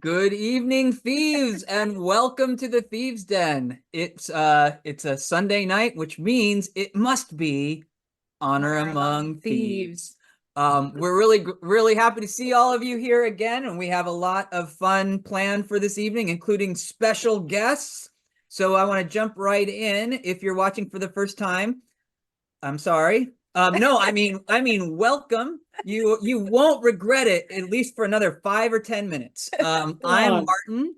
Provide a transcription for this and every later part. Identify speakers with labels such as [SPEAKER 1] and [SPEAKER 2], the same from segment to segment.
[SPEAKER 1] Good evening, thieves, and welcome to the Thieves Den. It's a Sunday night, which means it must be Honor Among Thieves. We're really happy to see all of you here again, and we have a lot of fun planned for this evening, including special guests. So I want to jump right in. If you're watching for the first time, I'm sorry. No, I mean, welcome. You won't regret it, at least for another 5 or 10 minutes. I'm Martin.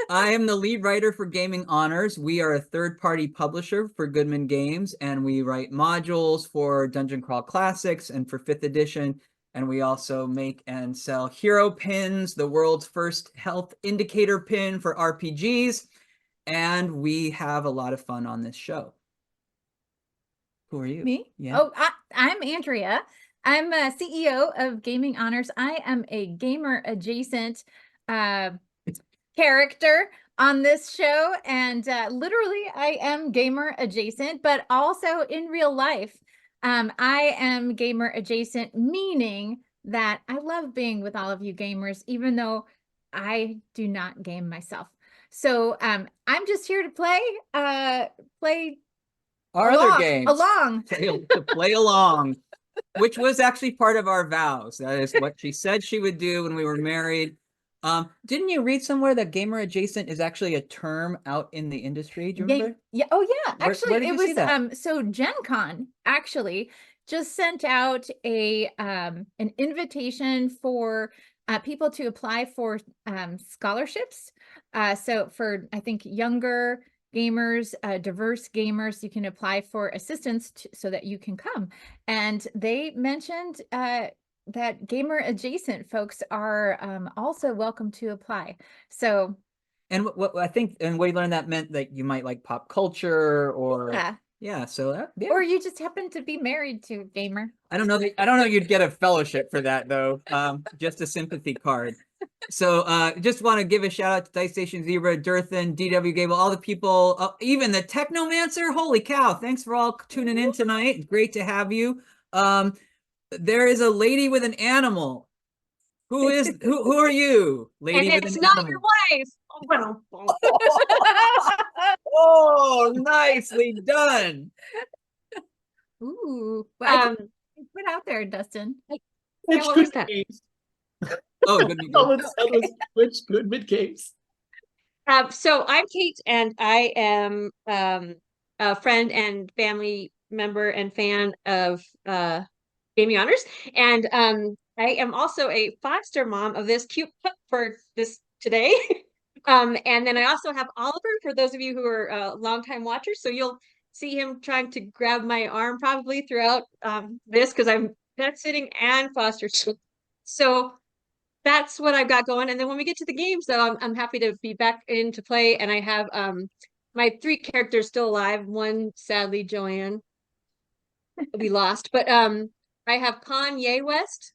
[SPEAKER 1] I am the lead writer for Gaming Honors. We are a third-party publisher for Goodman Games, and we write modules for Dungeon Crawl Classics and for 5th edition. And we also make and sell hero pins, the world's first health indicator pin for RPGs. And we have a lot of fun on this show. Who are you?
[SPEAKER 2] Me?
[SPEAKER 1] Yeah.
[SPEAKER 2] Oh, I'm Andrea. I'm a CEO of Gaming Honors. I am a gamer adjacent character on this show, and literally I am gamer adjacent, but also in real life, I am gamer adjacent, meaning that I love being with all of you gamers, even though I do not game myself. So I'm just here to play
[SPEAKER 1] Other games
[SPEAKER 2] along
[SPEAKER 1] to play along, which was actually part of our vows. That is what she said she would do when we were married. Didn't you read somewhere that gamer adjacent is actually a term out in the industry? Do you remember?
[SPEAKER 2] Yeah. Oh yeah. Actually,
[SPEAKER 1] where did
[SPEAKER 2] it
[SPEAKER 1] you
[SPEAKER 2] was
[SPEAKER 1] see that?
[SPEAKER 2] So Gen Con actually just sent out a an invitation for people to apply for scholarships. So for, I think, younger gamers, diverse gamers, you can apply for assistance so that you can come. And they mentioned that gamer adjacent folks are also welcome to apply. So
[SPEAKER 1] And what I think, and we learned that meant that you might like pop culture, or yeah. So yeah.
[SPEAKER 2] Or you just happen to be married to a gamer.
[SPEAKER 1] I don't know you'd get a fellowship for that though. Just a sympathy card. So just want to give a shout out to Dice Station Zebra, Durthan, DW Gable, all the people, even the Technomancer. Holy cow, thanks for all tuning in tonight. Great to have you. There is a lady with an animal. Who are you? Lady with an
[SPEAKER 3] not
[SPEAKER 1] animal.
[SPEAKER 3] your wife.
[SPEAKER 1] Oh, nicely done.
[SPEAKER 2] Ooh, well, put out there, Dustin.
[SPEAKER 3] Yeah, what was that?
[SPEAKER 1] Oh, Goodman
[SPEAKER 3] Games.
[SPEAKER 4] Which Goodman Games?
[SPEAKER 3] So I'm Kate, and I am a friend and family member and fan of Gaming Honors, and I am also a foster mom of this cute pup for this today. And then I also have Oliver, for those of you who are longtime watchers. So you'll see him trying to grab my arm probably throughout this, because I'm pet sitting and foster. So that's what I've got going. And then when we get to the games, though, I'm happy to be back in to play. And I have my 3 characters still alive. One, sadly, Joanne, we lost. But I have Kanye West,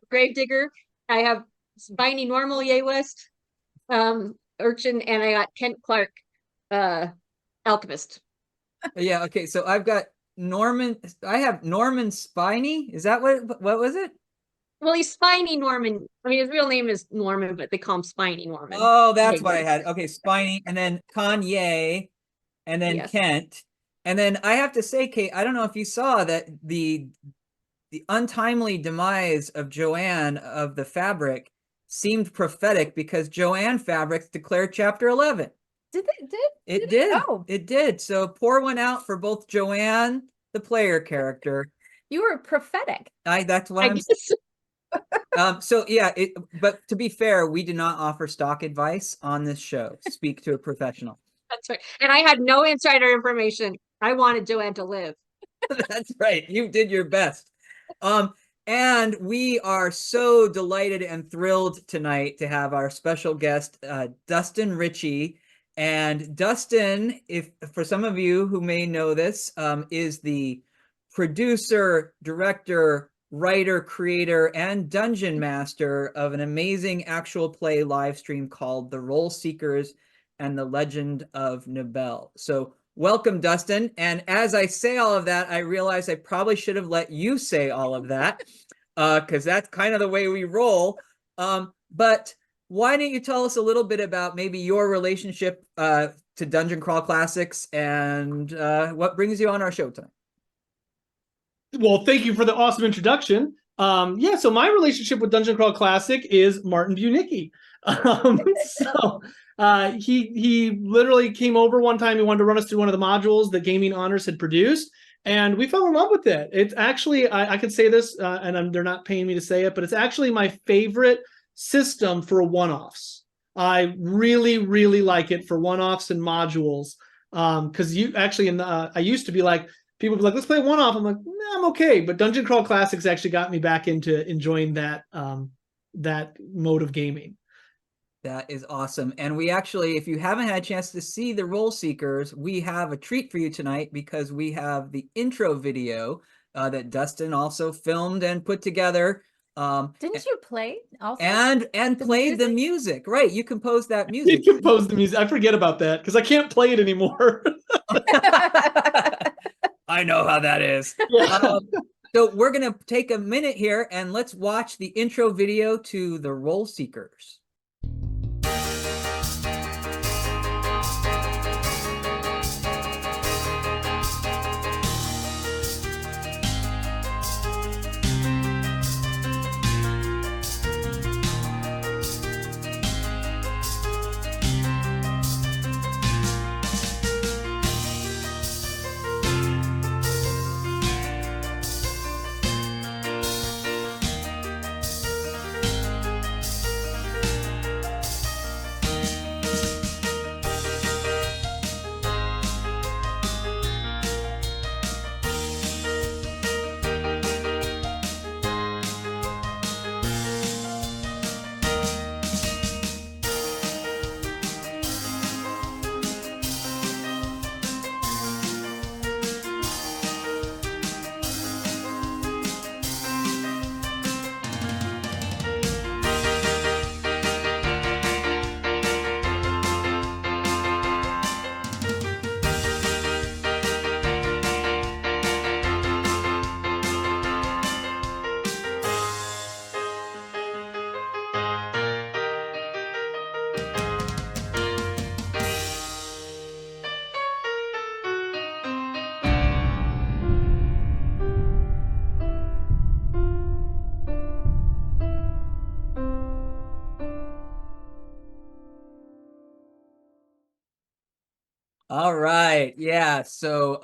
[SPEAKER 3] Gravedigger. I have Spiny Normal Ye West, Urchin, and I got Kent Clark, Alchemist.
[SPEAKER 1] Yeah, okay. So I've got Norman. I have Norman Spiny. Is that what was it?
[SPEAKER 3] Well, he's Spiny Norman. I mean, his real name is Norman, but they call him Spiny Norman.
[SPEAKER 1] Oh, that's what I had. Okay, Spiny, and then Kanye, and then
[SPEAKER 3] Yes.
[SPEAKER 1] Kent. And then I have to say, Kate, I don't know if you saw that the untimely demise of Joanne of the Fabric seemed prophetic, because Joanne Fabrics declared Chapter 11.
[SPEAKER 2] Did
[SPEAKER 1] It did.
[SPEAKER 2] Oh,
[SPEAKER 1] It did. So pour one out for both Joanne, the player character.
[SPEAKER 2] you were prophetic.
[SPEAKER 1] That's what I'm
[SPEAKER 3] guess.
[SPEAKER 1] so yeah, but to be fair, we do not offer stock advice on this show. Speak to a professional.
[SPEAKER 3] That's right. And I had no insider information. I wanted Joanne to live.
[SPEAKER 1] That's right. You did your best. And we are so delighted and thrilled tonight to have our special guest, Dustin Ritchea. And Dustin, if for some of you who may know this, is the producer, director, writer, creator, and dungeon master of an amazing actual play live stream called The Rollseekers and the Legend of Nibel. So welcome, Dustin. And as I say all of that, I realize I probably should have let you say all of that, because that's kind of the way we roll. But why don't you tell us a little bit about maybe your relationship to Dungeon Crawl Classics and what brings you on our show tonight?
[SPEAKER 4] Well, thank you for the awesome introduction. So my relationship with Dungeon Crawl Classic is Martin Bunicki. He literally came over one time. He wanted to run us through one of the modules that Gaming Honors had produced, and we fell in love with it. It's actually, I could say this, and they're not paying me to say it, but it's actually my favorite system for one-offs. I really, really like it for one-offs and modules. Because you actually, I used to be like, people would be like, let's play one-off. I'm like, nah, I'm okay. But Dungeon Crawl Classics actually got me back into enjoying that mode of gaming.
[SPEAKER 1] That is awesome. And we actually, if you haven't had a chance to see the Rollseekers, we have a treat for you tonight because we have the intro video that Dustin also filmed and put together.
[SPEAKER 2] Didn't you play also?
[SPEAKER 1] And played the music. Right. You composed that music.
[SPEAKER 4] You composed the music. I forget about that because I can't play it anymore.
[SPEAKER 1] I know how that is.
[SPEAKER 4] Yeah.
[SPEAKER 1] So we're going to take a minute here and let's watch the intro video to the Rollseekers. All right. Yeah. So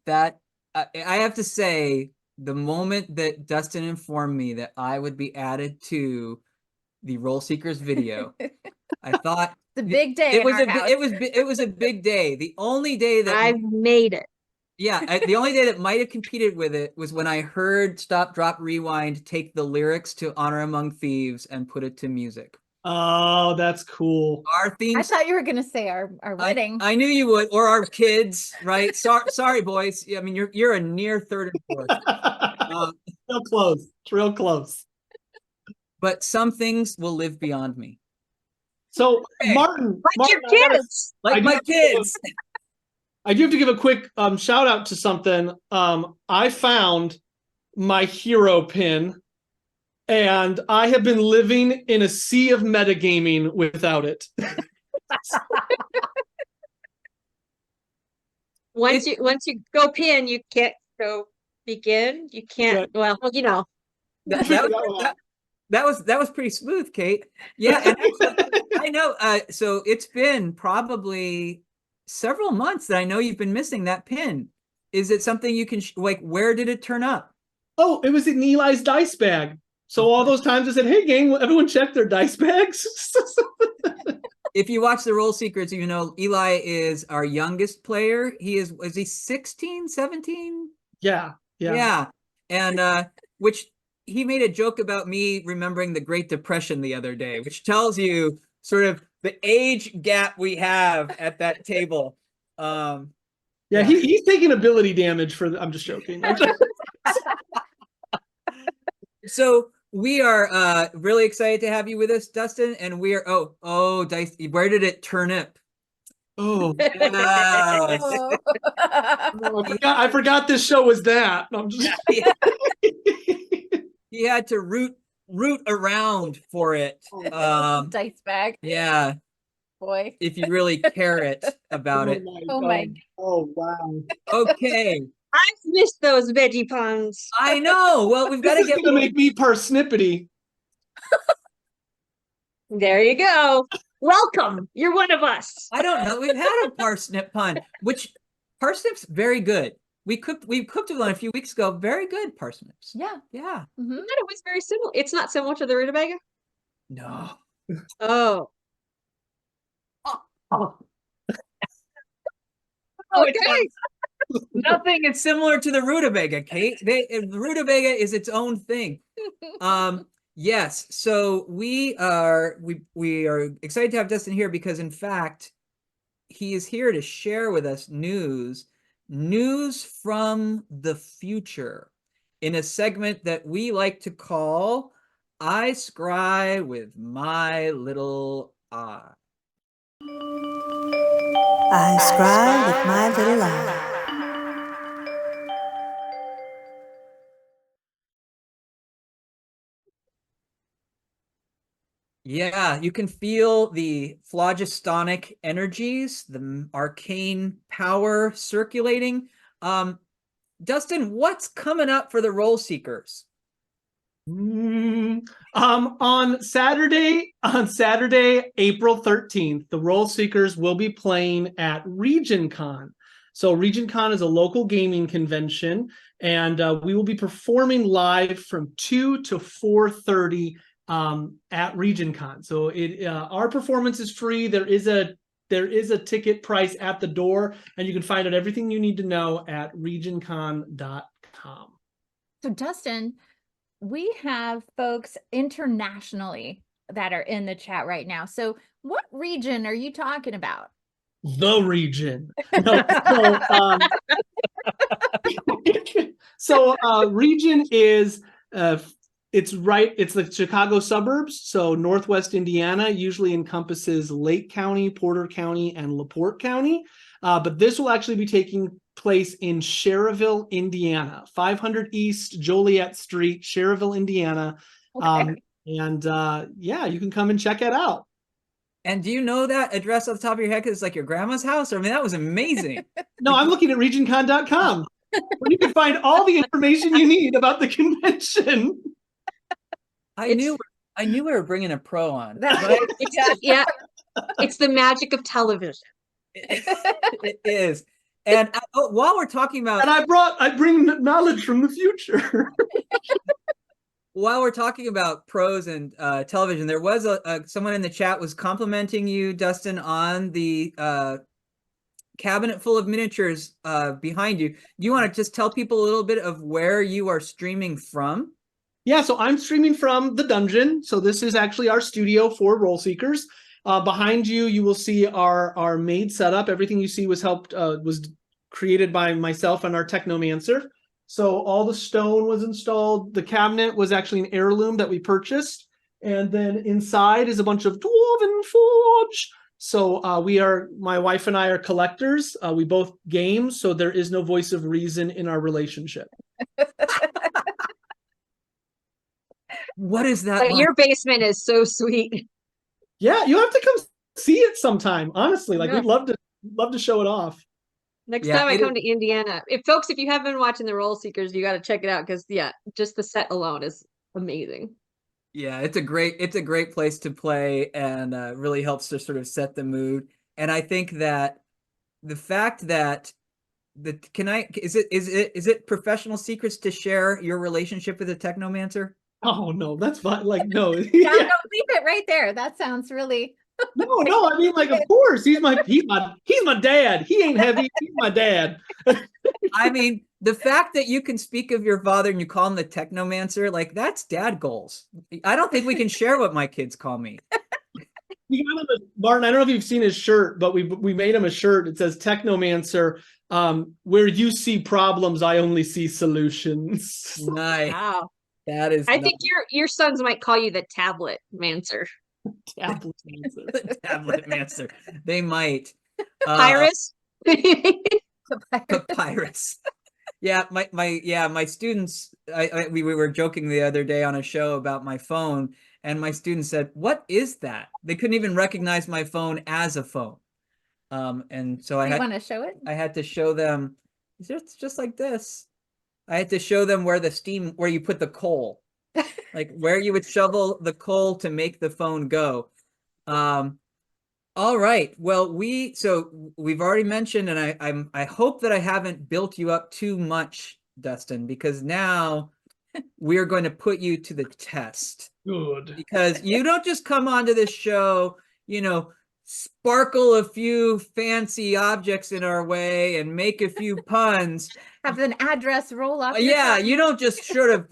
[SPEAKER 1] that I have to say, the moment that Dustin informed me that I would be added to the Rollseekers video, I thought
[SPEAKER 2] the big day.
[SPEAKER 1] It was a big day. The only day that
[SPEAKER 3] I made it.
[SPEAKER 1] Yeah, the only day that might have competed with it was when I heard Stop, Drop, Rewind take the lyrics to Honor Among Thieves and put it to music.
[SPEAKER 4] Oh, that's cool.
[SPEAKER 1] Our theme.
[SPEAKER 2] I thought you were going to say our wedding.
[SPEAKER 1] I knew you would, or our kids, right? Sorry, boys. I mean, you're a near third and fourth.
[SPEAKER 4] Real close. It's real close.
[SPEAKER 1] But some things will live beyond me.
[SPEAKER 4] So, Martin,
[SPEAKER 3] your kids,
[SPEAKER 1] like my kids.
[SPEAKER 4] I do have to give a quick shout out to something. I found my hero pin, and I have been living in a sea of metagaming without it.
[SPEAKER 3] Once you go pin, you can't go begin. You can't.
[SPEAKER 4] Yeah.
[SPEAKER 3] Well, you know.
[SPEAKER 1] That was pretty smooth, Kate. Yeah, and actually, I know. So it's been probably several months that I know you've been missing that pin. Is it something you can like? Where did it turn up?
[SPEAKER 4] Oh, it was in Eli's dice bag. So all those times I said, "Hey, gang, will everyone check their dice bags?"
[SPEAKER 1] If you watch the Rollseekers, you know Eli is our youngest player. Is he 16, 17?
[SPEAKER 4] Yeah.
[SPEAKER 1] And which he made a joke about me remembering the Great Depression the other day, which tells you sort of the age gap we have at that table.
[SPEAKER 4] He's taking ability damage for I'm just joking.
[SPEAKER 1] So we are really excited to have you with us, Dustin, and we are dice. Where did it turnip?
[SPEAKER 4] Oh,
[SPEAKER 1] Yes.
[SPEAKER 4] I forgot this show was that. I'm just...
[SPEAKER 1] He had to root root around for it.
[SPEAKER 2] Dice bag,
[SPEAKER 1] Yeah,
[SPEAKER 2] boy.
[SPEAKER 1] if you really care it about it.
[SPEAKER 2] Oh my.
[SPEAKER 4] Oh wow.
[SPEAKER 1] Okay,
[SPEAKER 3] I've missed those veggie puns.
[SPEAKER 1] I know. Well, we've got
[SPEAKER 4] This
[SPEAKER 1] to
[SPEAKER 4] is
[SPEAKER 1] get.
[SPEAKER 4] gonna make me parsnippity.
[SPEAKER 3] There you go. Welcome. You're one of us.
[SPEAKER 1] I don't know. We've had a parsnip pun, which parsnips very good. We cooked one a few weeks ago. Very good parsnips.
[SPEAKER 2] Yeah.
[SPEAKER 1] Yeah.
[SPEAKER 2] Mhm.
[SPEAKER 3] I thought it was very similar. It's not similar to the rutabaga.
[SPEAKER 1] No.
[SPEAKER 3] Oh.
[SPEAKER 1] Oh.
[SPEAKER 3] Okay.
[SPEAKER 1] Nothing is similar to the rutabaga, Kate. The rutabaga is its own thing. Yes. So we are excited to have Dustin here because, in fact, he is here to share with us news from the future in a segment that we like to call I Scry with My Little Eye.
[SPEAKER 5] I scry with my little eye.
[SPEAKER 1] Yeah, you can feel the phlogistonic energies, the arcane power circulating. Dustin, what's coming up for the Rollseekers?
[SPEAKER 4] On Saturday, April 13th, the Rollseekers will be playing at RegionCon. So RegionCon is a local gaming convention, and we will be performing live from 2 to 4:30 at RegionCon. So our performance is free. There is a ticket price at the door, and you can find out everything you need to know at regioncon.com.
[SPEAKER 2] So Dustin, we have folks internationally that are in the chat right now. So what region are you talking about?
[SPEAKER 4] The region. No, so region is it's the Chicago suburbs. So Northwest Indiana usually encompasses Lake County, Porter County, and LaPorte County. But this will actually be taking place in Cherville, Indiana, 500 East Joliet Street, Cherville, Indiana.
[SPEAKER 2] Okay.
[SPEAKER 4] Yeah, you can come and check it out.
[SPEAKER 1] And do you know that address off the top of your head? Because it's like your grandma's house? I mean, that was amazing.
[SPEAKER 4] No, I'm looking at regioncon.com, where you can find all the information you need about the convention.
[SPEAKER 1] I knew we were bringing a pro on.
[SPEAKER 2] That's
[SPEAKER 1] Right?
[SPEAKER 3] Yeah. It's the magic of television.
[SPEAKER 1] It is. And while we're talking about,
[SPEAKER 4] And I bring knowledge from the future.
[SPEAKER 1] while we're talking about pros and television, there was someone in the chat was complimenting you, Dustin, on the cabinet full of miniatures behind you. Do you want to just tell people a little bit of where you are streaming from?
[SPEAKER 4] Yeah, so I'm streaming from the dungeon. So this is actually our studio for Rollseekers. Behind you, you will see our maid setup. Everything you see was created by myself and our technomancer. So all the stone was installed. The cabinet was actually an heirloom that we purchased. And then inside is a bunch of dwarven forge. So my wife and I are collectors. We both game, so there is no voice of reason in our relationship.
[SPEAKER 1] What is that?
[SPEAKER 3] But
[SPEAKER 1] like?
[SPEAKER 3] your basement is so sweet.
[SPEAKER 4] Yeah, you have to come see it sometime. Honestly, like
[SPEAKER 3] Yeah.
[SPEAKER 4] we'd love to show it off.
[SPEAKER 3] Next
[SPEAKER 1] Yeah,
[SPEAKER 3] time I
[SPEAKER 1] it
[SPEAKER 3] come to Indiana, if you haven't been watching the Rollseekers, you got to check it out because just the set alone is amazing.
[SPEAKER 1] Yeah, it's a great place to play, and really helps to sort of set the mood. And I think that the fact that is it professional secrets to share your relationship with a technomancer?
[SPEAKER 4] Oh no, that's fine. Like no,
[SPEAKER 2] Yeah,
[SPEAKER 4] yeah.
[SPEAKER 2] no, leave it right there. That sounds really
[SPEAKER 4] No. I mean, like, of course, he's my dad. He ain't heavy. He's my dad.
[SPEAKER 1] I mean, the fact that you can speak of your father and you call him the technomancer, like that's dad goals. I don't think we can share what my kids call me.
[SPEAKER 4] Martin, I don't know if you've seen his shirt, but we made him a shirt. It says Technomancer. Where you see problems, I only see solutions.
[SPEAKER 1] Nice.
[SPEAKER 3] Wow.
[SPEAKER 1] That is.
[SPEAKER 3] I think your sons might call you the tablet mancer.
[SPEAKER 4] Tablet Mancer.
[SPEAKER 1] the tablet mancer. They might.
[SPEAKER 3] Pyrus.
[SPEAKER 1] Papyrus. Yeah, my students. We were joking the other day on a show about my phone, and my students said, "What is that?" They couldn't even recognize my phone as a phone. And so
[SPEAKER 2] Do you want to show it?
[SPEAKER 1] I had to show them. It's just like this. I had to show them where you put the coal, like where you would shovel the coal to make the phone go. All right. Well, we've already mentioned, and I hope that I haven't built you up too much, Dustin, because now we are going to put you to the test.
[SPEAKER 4] Good.
[SPEAKER 1] Because you don't just come onto this show, sparkle a few fancy objects in our way and make a few puns.
[SPEAKER 2] Have an address roll off your
[SPEAKER 1] Yeah,
[SPEAKER 2] tongue.
[SPEAKER 1] you don't just sort of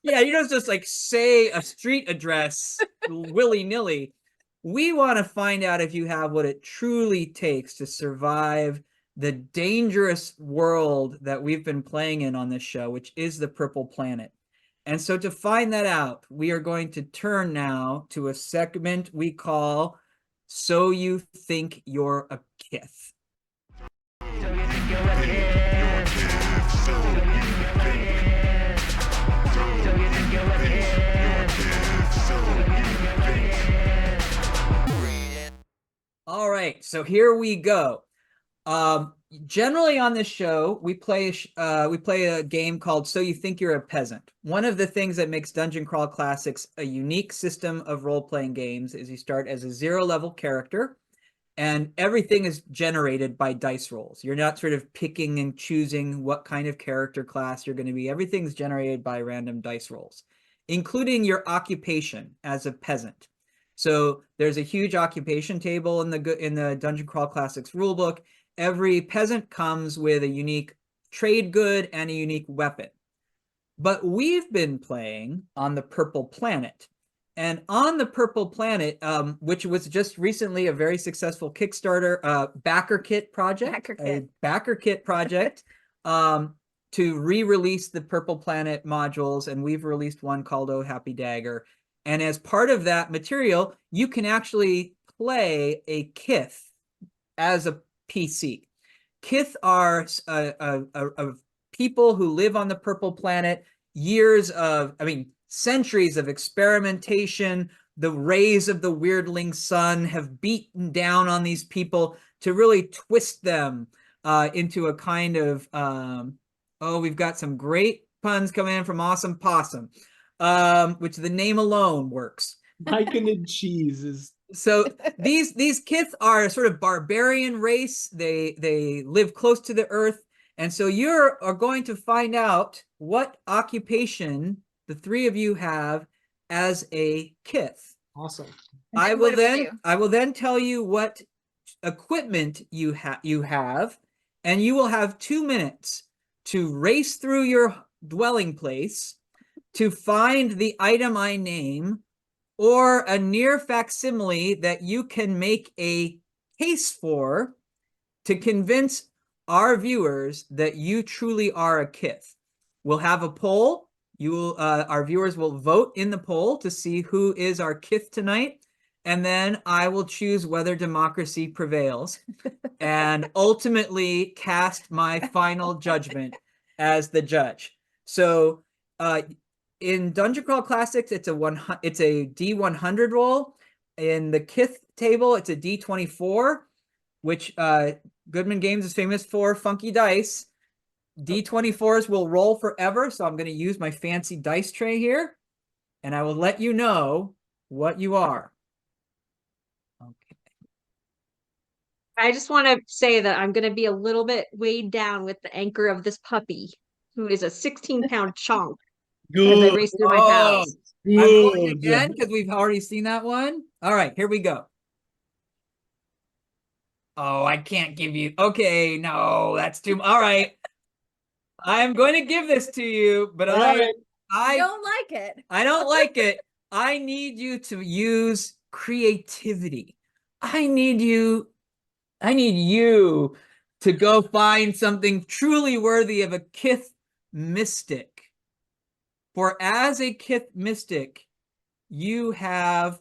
[SPEAKER 1] yeah, you don't just like say a street address willy-nilly. We want to find out if you have what it truly takes to survive the dangerous world that we've been playing in on this show, which is the Purple Planet. And so to find that out, we are going to turn now to a segment we call So You Think You're a Kith. All right, so here we go. Generally on this show, we play a game called So You Think You're a Peasant. One of the things that makes Dungeon Crawl Classics a unique system of role-playing games is you start as a 0-level character, and everything is generated by dice rolls. You're not sort of picking and choosing what kind of character class you're going to be. Everything's generated by random dice rolls, including your occupation as a peasant. So there's a huge occupation table in the Dungeon Crawl Classics rulebook. Every peasant comes with a unique trade good and a unique weapon. But we've been playing on the Purple Planet. And on the Purple Planet, which was just recently a very successful Kickstarter backer kit project, to re-release the Purple Planet modules, and we've released one called Oh Happy Dagger. And as part of that material, you can actually play a Kith as a PC. Kith are people who live on the Purple Planet, centuries of experimentation. The rays of the weirdling sun have beaten down on these people to really twist them into a kind of, we've got some great puns coming in from Awesome Possum, which the name alone works.
[SPEAKER 4] Mike and cheese is
[SPEAKER 1] so these Kith are a sort of barbarian race. They live close to the earth, and so you are going to find out what occupation the three of you have as a Kith.
[SPEAKER 4] awesome.
[SPEAKER 1] I will then tell you what equipment you have, and you will have 2 minutes to race through your dwelling place to find the item I name, or a near facsimile that you can make a case for to convince our viewers that you truly are a Kith. We'll have a poll. Our viewers will vote in the poll to see who is our Kith tonight, and then I will choose whether democracy prevails and ultimately cast my final judgment as the judge. So, in Dungeon Crawl Classics, it's a D100 roll. In the Kith table, it's a D24, which Goodman Games is famous for funky dice. D24s will roll forever, so I'm going to use my fancy dice tray here, and I will let you know what you are. Okay.
[SPEAKER 3] I just want to say that I'm going to be a little bit weighed down with the anchor of this puppy, who is a 16-pound chunk. As I race through my house.
[SPEAKER 1] I'm going again because we've already seen that one. All right, here we go. Oh, I can't give you. Okay, no, that's too. All right, I'm going to give this to you, but I
[SPEAKER 2] don't like it.
[SPEAKER 1] I don't like it. I need you to use creativity. I need you to go find something truly worthy of a Kith mystic. For as a Kith mystic, you have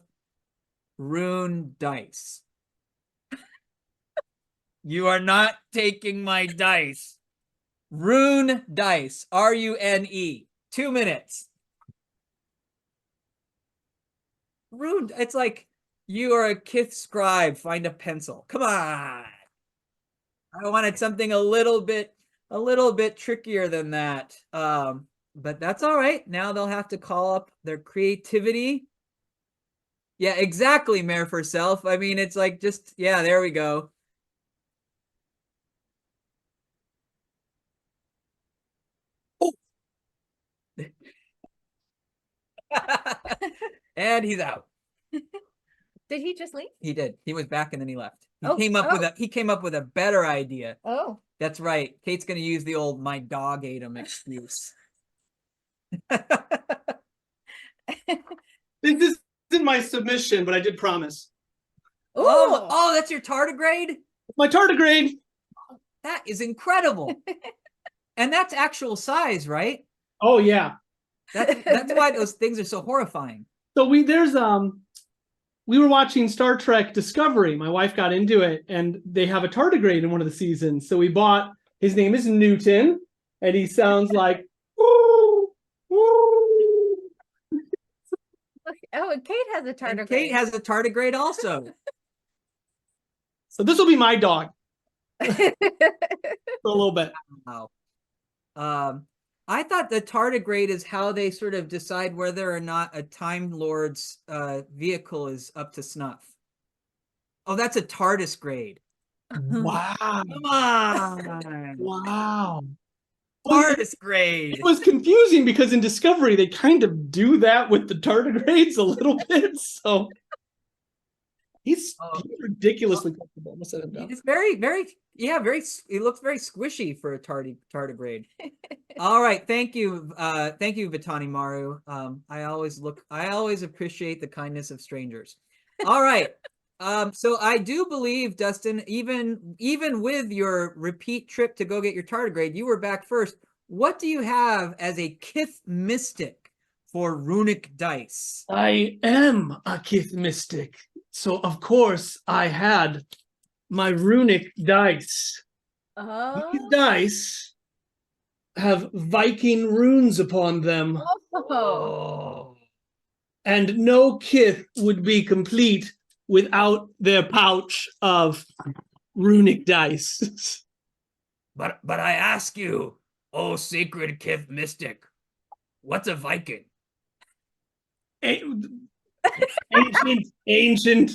[SPEAKER 1] rune dice. You are not taking my dice. Rune dice. RUNE. 2 minutes. Rune. It's like you are a Kith scribe. Find a pencil. Come on. I wanted something a little bit trickier than that. But that's all right. Now they'll have to call up their creativity. Yeah, exactly, Mayor for Self. I mean, it's like just, yeah, there we go. Oh. And he's out.
[SPEAKER 2] Did he just leave?
[SPEAKER 1] He did. He was back and then he left. He
[SPEAKER 2] Oh,
[SPEAKER 1] came up
[SPEAKER 2] oh.
[SPEAKER 1] with a better idea.
[SPEAKER 2] Oh.
[SPEAKER 1] That's right. Kate's gonna use the old "my dog ate him" excuse.
[SPEAKER 4] This isn't my submission, but I did promise.
[SPEAKER 1] Oh, that's your tardigrade?
[SPEAKER 4] My tardigrade.
[SPEAKER 1] That is incredible. And that's actual size, right?
[SPEAKER 4] Oh yeah.
[SPEAKER 1] That's why those things are so horrifying.
[SPEAKER 4] So we were watching Star Trek Discovery. My wife got into it, and they have a tardigrade in one of the seasons. So we bought. His name is Newton, and he sounds like. Woo, woo.
[SPEAKER 2] Oh, and Kate has a tardigrade.
[SPEAKER 1] And Kate has a tardigrade also.
[SPEAKER 4] So this will be my dog for a little bit.
[SPEAKER 1] Wow. I thought the tardigrade is how they sort of decide whether or not a Time Lord's vehicle is up to snuff. Oh, that's a TARDIS grade.
[SPEAKER 4] Wow.
[SPEAKER 1] Come on.
[SPEAKER 4] Wow.
[SPEAKER 1] TARDIS grade.
[SPEAKER 4] It was confusing because in Discovery they kind of do that with the tardigrades a little bit. So he's ridiculously comfortable. I'm gonna set him down.
[SPEAKER 1] It's very, it looks very squishy for a tardigrade. All right, thank you, Vitani Maru. I always appreciate the kindness of strangers. All right, so I do believe, Dustin, even with your repeat trip to go get your tardigrade, you were back first. What do you have as a Kith mystic for runic dice?
[SPEAKER 4] I am a Kith mystic, so of course I had my runic dice.
[SPEAKER 2] Oh.
[SPEAKER 4] These dice have Viking runes upon them.
[SPEAKER 2] Oh.
[SPEAKER 4] And no Kith would be complete without their pouch of runic dice.
[SPEAKER 1] But I ask you, oh sacred Kith mystic, what's a Viking?
[SPEAKER 4] Ancient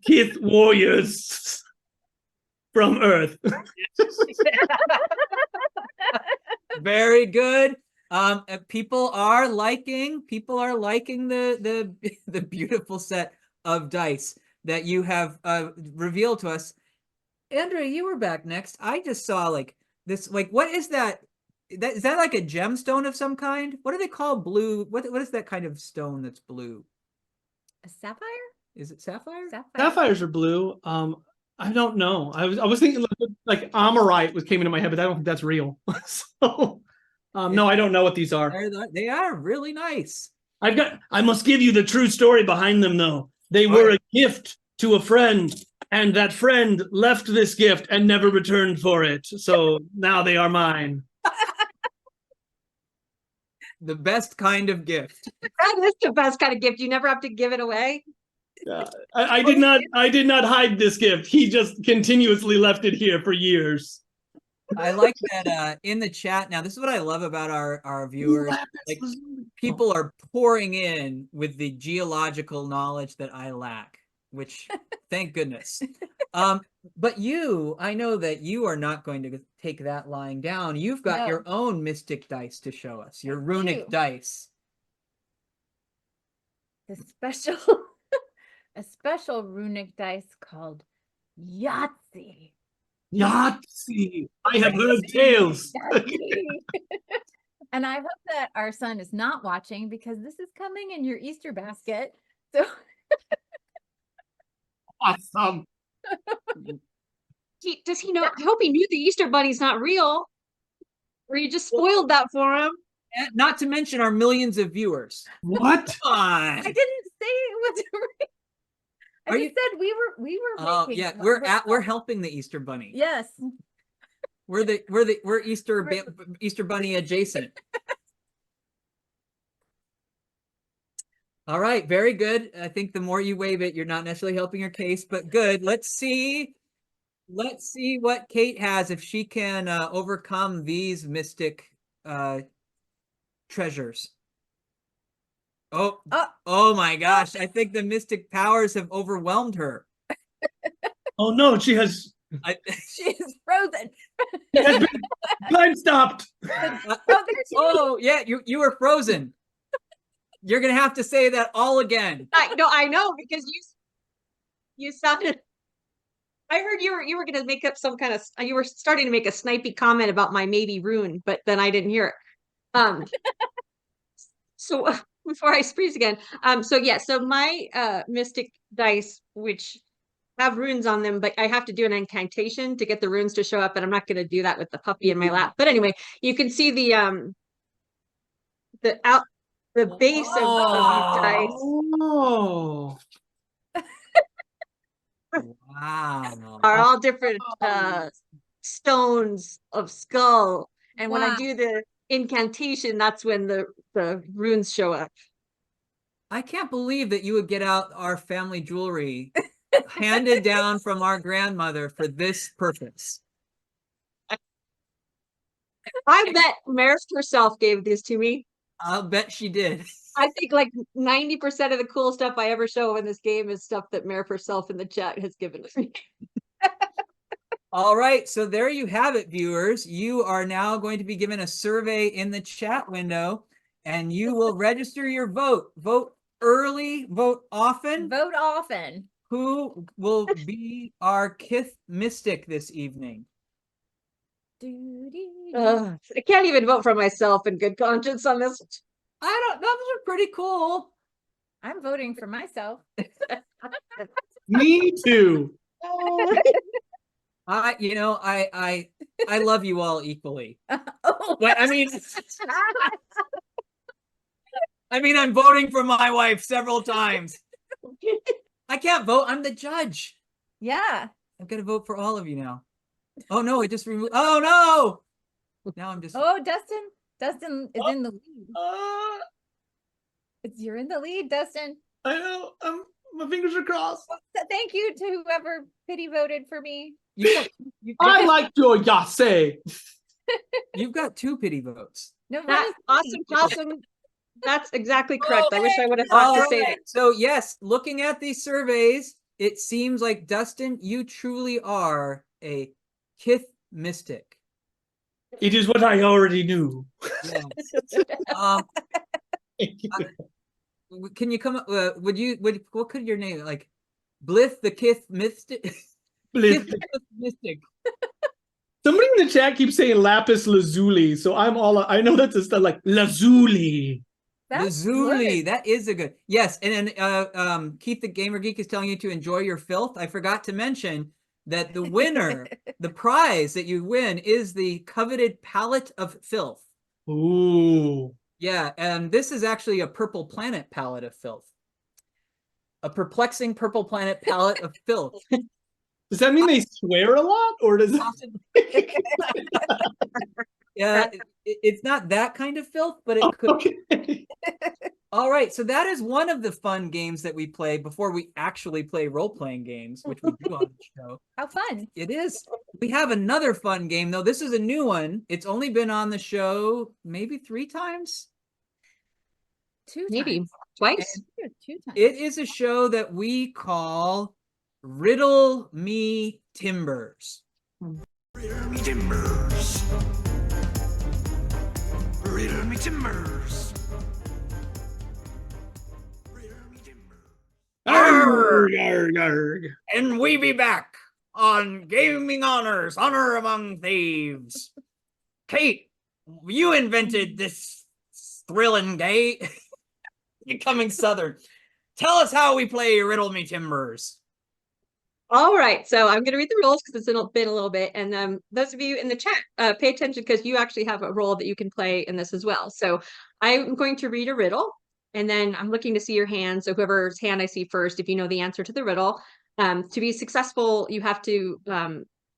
[SPEAKER 4] Kith warriors from Earth.
[SPEAKER 1] Very good. People are liking the beautiful set of dice that you have revealed to us. Andrea, you were back next. I just saw like this, like, what is that? Is that like a gemstone of some kind? What do they call blue? What is that kind of stone that's blue?
[SPEAKER 2] A sapphire?
[SPEAKER 1] Is it sapphire?
[SPEAKER 4] Sapphires are blue. I don't know. I was thinking like Amorite came into my head, but I don't think that's real. So no, I don't know what these are.
[SPEAKER 1] They are really nice.
[SPEAKER 4] I must give you the true story behind them, though. They were a gift to a friend, and that friend left this gift and never returned for it. So now they are mine.
[SPEAKER 1] The best kind of gift.
[SPEAKER 3] That is the best kind of gift. You never have to give it away.
[SPEAKER 4] I did not hide this gift. He just continuously left it here for years.
[SPEAKER 1] I like that in the chat now. This is what I love about our viewers. Like, people are pouring in with the geological knowledge that I lack, which thank goodness. But I know that you are not going to take that lying down. You've got your own mystic dice to show us, your runic dice.
[SPEAKER 2] A special runic dice called Yahtzee.
[SPEAKER 4] Yahtzee. I have heard tales.
[SPEAKER 2] And I hope that our son is not watching because this is coming in your Easter basket. So
[SPEAKER 4] Awesome.
[SPEAKER 3] Does he know? I hope he knew the Easter Bunny's not real. Or you just spoiled that for him.
[SPEAKER 1] And not to mention our millions of viewers.
[SPEAKER 4] What?
[SPEAKER 1] Come on.
[SPEAKER 2] I didn't say it was real. I just said we were
[SPEAKER 1] Oh
[SPEAKER 2] making
[SPEAKER 1] yeah, we're helping the Easter Bunny.
[SPEAKER 2] Yes.
[SPEAKER 1] We're Easter Bunny adjacent. All right, very good. I think the more you wave it, you're not necessarily helping your case, but good. Let's see what Kate has if she can overcome these mystic treasures. Oh my gosh, I think the mystic powers have overwhelmed her.
[SPEAKER 4] Oh no, she has
[SPEAKER 2] She is frozen.
[SPEAKER 4] been time stopped.
[SPEAKER 1] Oh yeah, you were frozen. You're gonna have to say that all again.
[SPEAKER 3] I know because you sounded. I heard you were gonna make up some kind of. You were starting to make a snipey comment about my maybe rune, but then I didn't hear it. So before I freeze again, so my mystic dice, which have runes on them, but I have to do an incantation to get the runes to show up, and I'm not gonna do that with the puppy in my lap. But anyway, you can see the base of these dice.
[SPEAKER 4] Oh.
[SPEAKER 1] Wow.
[SPEAKER 3] Are all different stones of skull. And when I
[SPEAKER 2] Wow.
[SPEAKER 3] do the incantation, that's when the runes show up.
[SPEAKER 1] I can't believe that you would get out our family jewelry handed down from our grandmother for this purpose.
[SPEAKER 3] I bet Maris herself gave this to me.
[SPEAKER 1] I'll bet she did.
[SPEAKER 3] I think like 90% of the cool stuff I ever show in this game is stuff that Maris herself in the chat has given to me.
[SPEAKER 1] All right, so there you have it, viewers. You are now going to be given a survey in the chat window, and you will register your vote. Vote early, vote often.
[SPEAKER 2] Vote often.
[SPEAKER 1] Who will be our Kith Mystic this evening?
[SPEAKER 3] I can't even vote for myself in good conscience on this.
[SPEAKER 1] I don't know. Those are pretty cool.
[SPEAKER 2] I'm voting for myself.
[SPEAKER 4] Me too.
[SPEAKER 1] I love you all equally.
[SPEAKER 2] Oh,
[SPEAKER 1] But I mean, I'm voting for my wife several times. I can't vote. I'm the judge.
[SPEAKER 2] yeah.
[SPEAKER 1] I've got to vote for all of you now. Oh no, it just removed. Oh no. Now I'm just.
[SPEAKER 2] Oh, Dustin is in the lead.
[SPEAKER 4] Uh,
[SPEAKER 2] You're in the lead, Dustin.
[SPEAKER 4] I know. My fingers are crossed.
[SPEAKER 2] So thank you to whoever pity voted for me.
[SPEAKER 4] I like your yase.
[SPEAKER 1] You've got 2 pity votes.
[SPEAKER 2] No, one
[SPEAKER 3] That's
[SPEAKER 2] is
[SPEAKER 3] awesome,
[SPEAKER 2] me.
[SPEAKER 3] awesome. That's exactly correct. I wish I would have thought to say that.
[SPEAKER 1] So yes, looking at these surveys, it seems like Dustin, you truly are a Kith Mystic.
[SPEAKER 4] It is what I already knew.
[SPEAKER 1] Yes. Can you come up? What could your name like? Blith the Kith Mystic.
[SPEAKER 4] Blith.
[SPEAKER 1] Kith Mystic.
[SPEAKER 4] Somebody in the chat keeps saying lapis lazuli, so I'm all I know that's a stuff like lazuli.
[SPEAKER 2] That's
[SPEAKER 1] Lazuli,
[SPEAKER 2] good.
[SPEAKER 1] that is a good. Yes, and then Keith the Gamer Geek is telling you to enjoy your filth. I forgot to mention that the winner, the prize that you win is the coveted palette of filth.
[SPEAKER 4] Ooh.
[SPEAKER 1] Yeah, and this is actually a Purple Planet palette of filth. A perplexing Purple Planet palette of filth.
[SPEAKER 4] Does that mean they swear a lot, or does it?
[SPEAKER 1] Yeah, it's not that kind of filth, but it could.
[SPEAKER 4] Okay.
[SPEAKER 1] All right, so that is one of the fun games that we play before we actually play role-playing games, which we do on the show.
[SPEAKER 2] How fun.
[SPEAKER 1] It is. We have another fun game, though. This is a new one. It's only been on the show maybe 3 times.
[SPEAKER 2] 2
[SPEAKER 3] Maybe
[SPEAKER 2] times.
[SPEAKER 3] twice.
[SPEAKER 2] 2 times.
[SPEAKER 1] It is a show that we call Riddle Me Timbers.
[SPEAKER 6] Riddle me timbers. Riddle me timbers. Riddle me timbers.
[SPEAKER 4] Arg, arg, arg.
[SPEAKER 1] And we be back on Gaming Honors, Honor Among Thieves. Kate, you invented this thrilling game. Becoming Southern. Tell us how we play Riddle Me Timbers.
[SPEAKER 3] All right, so I'm going to read the rules because it's been a little bit, and those of you in the chat, pay attention because you actually have a role that you can play in this as well. So I'm going to read a riddle, and then I'm looking to see your hand. So whoever's hand I see first, if you know the answer to the riddle, to be successful, you have to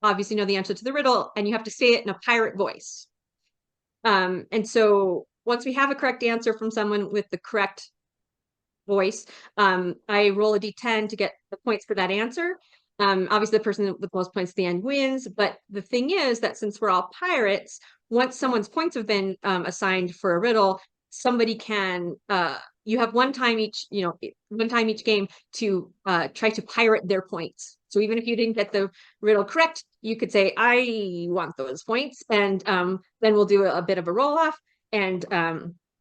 [SPEAKER 3] obviously know the answer to the riddle, and you have to say it in a pirate voice. And so once we have a correct answer from someone with the correct voice, I roll a d10 to get the points for that answer. Obviously the person with the most points at the end wins, but the thing is that since we're all pirates, once someone's points have been assigned for a riddle, somebody can you have one time each game to try to pirate their points. So even if you didn't get the riddle correct, you could say, I want those points, and then we'll do a bit of a roll off and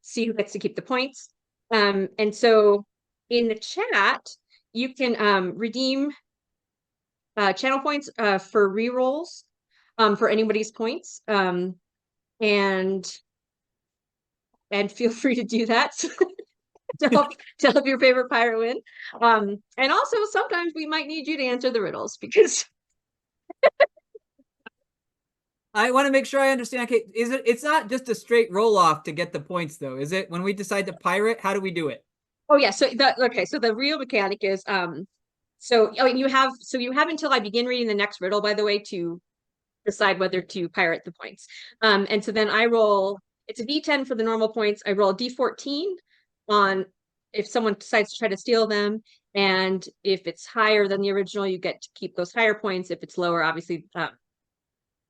[SPEAKER 3] see who gets to keep the points. And so in the chat, you can redeem channel points for rerolls for anybody's points. And feel free to do that to help your favorite pirate win. And also sometimes we might need you to answer the riddles because
[SPEAKER 1] I want to make sure I understand. Okay, it's not just a straight roll off to get the points though, is it? When we decide to pirate, how do we do it?
[SPEAKER 3] oh yeah, so the real mechanic is you have until I begin reading the next riddle, by the way, to decide whether to pirate the points. And so then I roll, it's a d10 for the normal points. I roll a d14 on if someone decides to try to steal them. And if it's higher than the original, you get to keep those higher points. If it's lower, obviously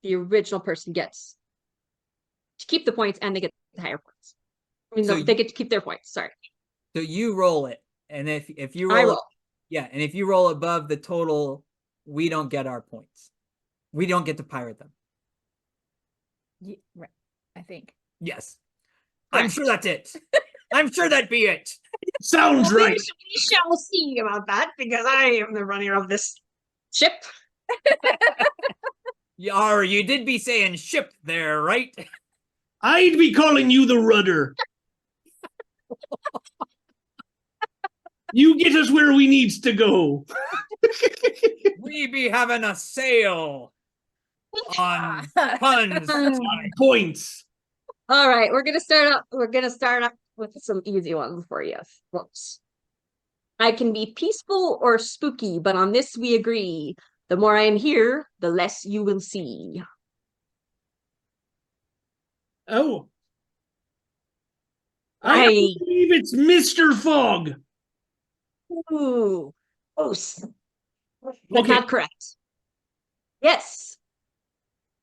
[SPEAKER 3] the original person gets to keep the points and they get the higher points. I mean,
[SPEAKER 1] So
[SPEAKER 3] they get to keep their points, sorry.
[SPEAKER 1] So you roll it, and if you
[SPEAKER 3] I
[SPEAKER 1] roll,
[SPEAKER 3] roll.
[SPEAKER 1] yeah, and if you roll above the total, we don't get our points. We don't get to pirate them.
[SPEAKER 2] Yeah, right. I think.
[SPEAKER 1] Yes, I'm
[SPEAKER 3] Correct.
[SPEAKER 1] sure that's it. I'm sure that be it.
[SPEAKER 4] Sounds
[SPEAKER 3] Well,
[SPEAKER 4] right.
[SPEAKER 3] we shall see about that because I am the runner of this ship.
[SPEAKER 1] Yar, you did be saying ship there, right?
[SPEAKER 4] I'd be calling you the rudder. You get us where we needs to go.
[SPEAKER 1] We be having a sale on puns tonight.
[SPEAKER 4] Points.
[SPEAKER 3] All right, we're gonna start up with some easy ones for you, folks. I can be peaceful or spooky, but on this we agree. The more I am here, the less you will see.
[SPEAKER 4] Oh.
[SPEAKER 3] I-
[SPEAKER 4] I believe it's Mr. Fogg.
[SPEAKER 3] Ooh, close, but
[SPEAKER 4] Okay.
[SPEAKER 3] not correct. Yes.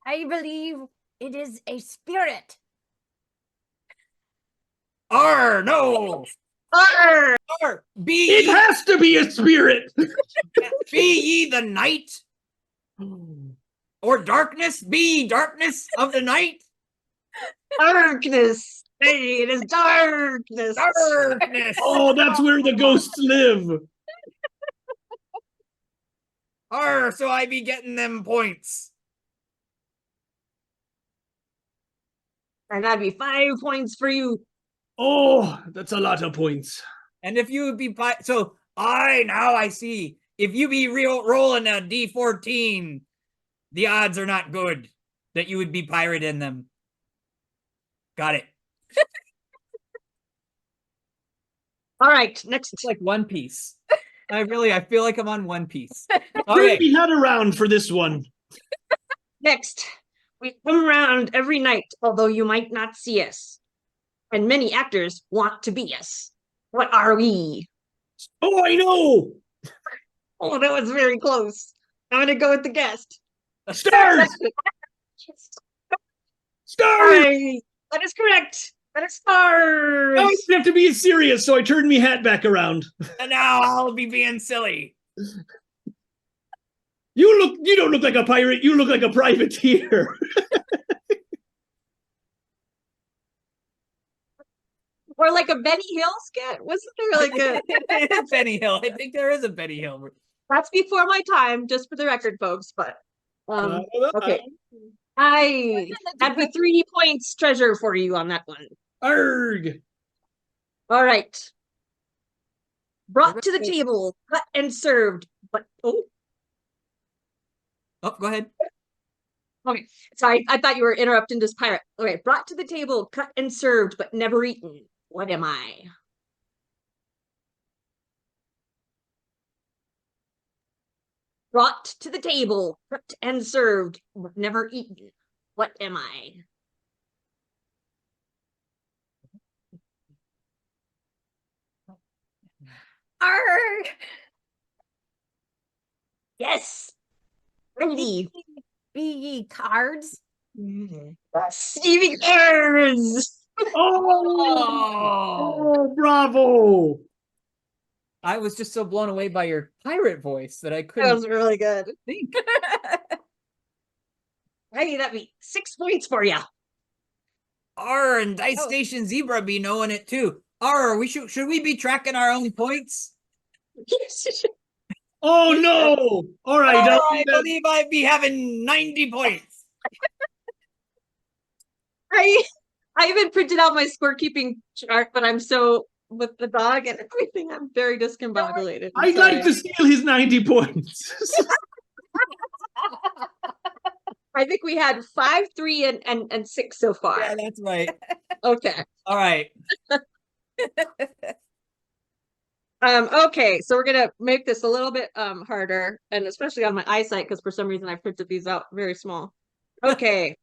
[SPEAKER 2] I believe it is a spirit.
[SPEAKER 1] Arr, no.
[SPEAKER 3] Arr!
[SPEAKER 1] Arr, be
[SPEAKER 4] It
[SPEAKER 1] ye,
[SPEAKER 4] has to be a spirit.
[SPEAKER 1] be ye the night or darkness? Be ye darkness of the night.
[SPEAKER 3] Darkness. Hey, it is darkness.
[SPEAKER 1] Darkness.
[SPEAKER 4] Oh, that's where the ghosts live.
[SPEAKER 1] Arr, so I be getting them points.
[SPEAKER 3] And that'd be 5 points for you.
[SPEAKER 4] Oh, that's a lot of points.
[SPEAKER 1] And if you be so I see. If you be rolling a D14, the odds are not good that you would be pirate in them. Got it.
[SPEAKER 3] All right, next.
[SPEAKER 1] It's like One Piece. I feel like I'm on One Piece.
[SPEAKER 4] Bring
[SPEAKER 1] Okay.
[SPEAKER 4] me head around for this one.
[SPEAKER 3] Next, we come around every night, although you might not see us. And many actors want to be us. What are we?
[SPEAKER 4] Oh, I know.
[SPEAKER 3] Oh, that was very close. I'm gonna go with the guest.
[SPEAKER 4] Stars. Stars.
[SPEAKER 3] Right. That is correct. That is stars.
[SPEAKER 4] Now I just have to be serious, so I turned me hat back around.
[SPEAKER 1] And now I'll be being silly.
[SPEAKER 4] You don't look like a pirate. You look like a privateer.
[SPEAKER 3] Or like a Benny Hill skit. Wasn't there like a?
[SPEAKER 1] It is Benny Hill. I think there is a Benny Hill.
[SPEAKER 3] That's before my time, just for the record, folks. But okay, that'd be 3 points treasure for you on that one.
[SPEAKER 4] Arg.
[SPEAKER 3] All right. Brought to the table, cut and served, but
[SPEAKER 1] Oh, go ahead.
[SPEAKER 3] okay. Sorry, I thought you were interrupting this pirate. Okay, brought to the table, cut and served, but never eaten. What am I? brought to the table, cooked and served, but never eaten. What am I?
[SPEAKER 2] Arr!
[SPEAKER 3] Yes. Ready.
[SPEAKER 2] Be ye cards.
[SPEAKER 3] Stevie Earns.
[SPEAKER 4] Oh, bravo.
[SPEAKER 1] I was just so blown away by your pirate voice that I
[SPEAKER 3] That
[SPEAKER 1] couldn't
[SPEAKER 3] was really good.
[SPEAKER 1] think.
[SPEAKER 3] Hey, that be 6 points for you.
[SPEAKER 1] And Dice
[SPEAKER 2] Oh.
[SPEAKER 1] Station Zebra be knowing it too. We should we be tracking our own points?
[SPEAKER 4] Oh no! All right,
[SPEAKER 1] I believe I'd be having 90 points.
[SPEAKER 3] I even printed out my scorekeeping chart, but I'm so with the dog and everything, I'm very discombobulated. I'm
[SPEAKER 4] I'd like
[SPEAKER 3] sorry.
[SPEAKER 4] to steal his 90 points.
[SPEAKER 3] I think we had 5, 3, and 6 so far.
[SPEAKER 1] Yeah, that's right.
[SPEAKER 3] Okay.
[SPEAKER 1] All right.
[SPEAKER 3] Okay, so we're gonna make this a little bit harder, and especially on my eyesight, because for some reason I printed these out very small. Okay.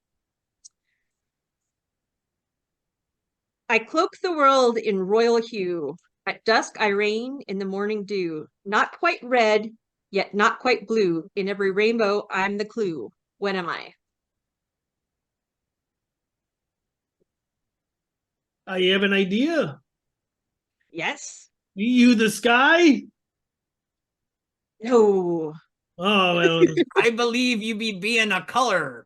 [SPEAKER 3] I cloak the world in royal hue. At dusk I reign in the morning dew. Not quite red, yet not quite blue. In every rainbow I'm the clue. When am I?
[SPEAKER 4] I have an idea.
[SPEAKER 3] Yes?
[SPEAKER 4] You the sky?
[SPEAKER 3] No.
[SPEAKER 4] Oh, well.
[SPEAKER 1] I believe you be being a color.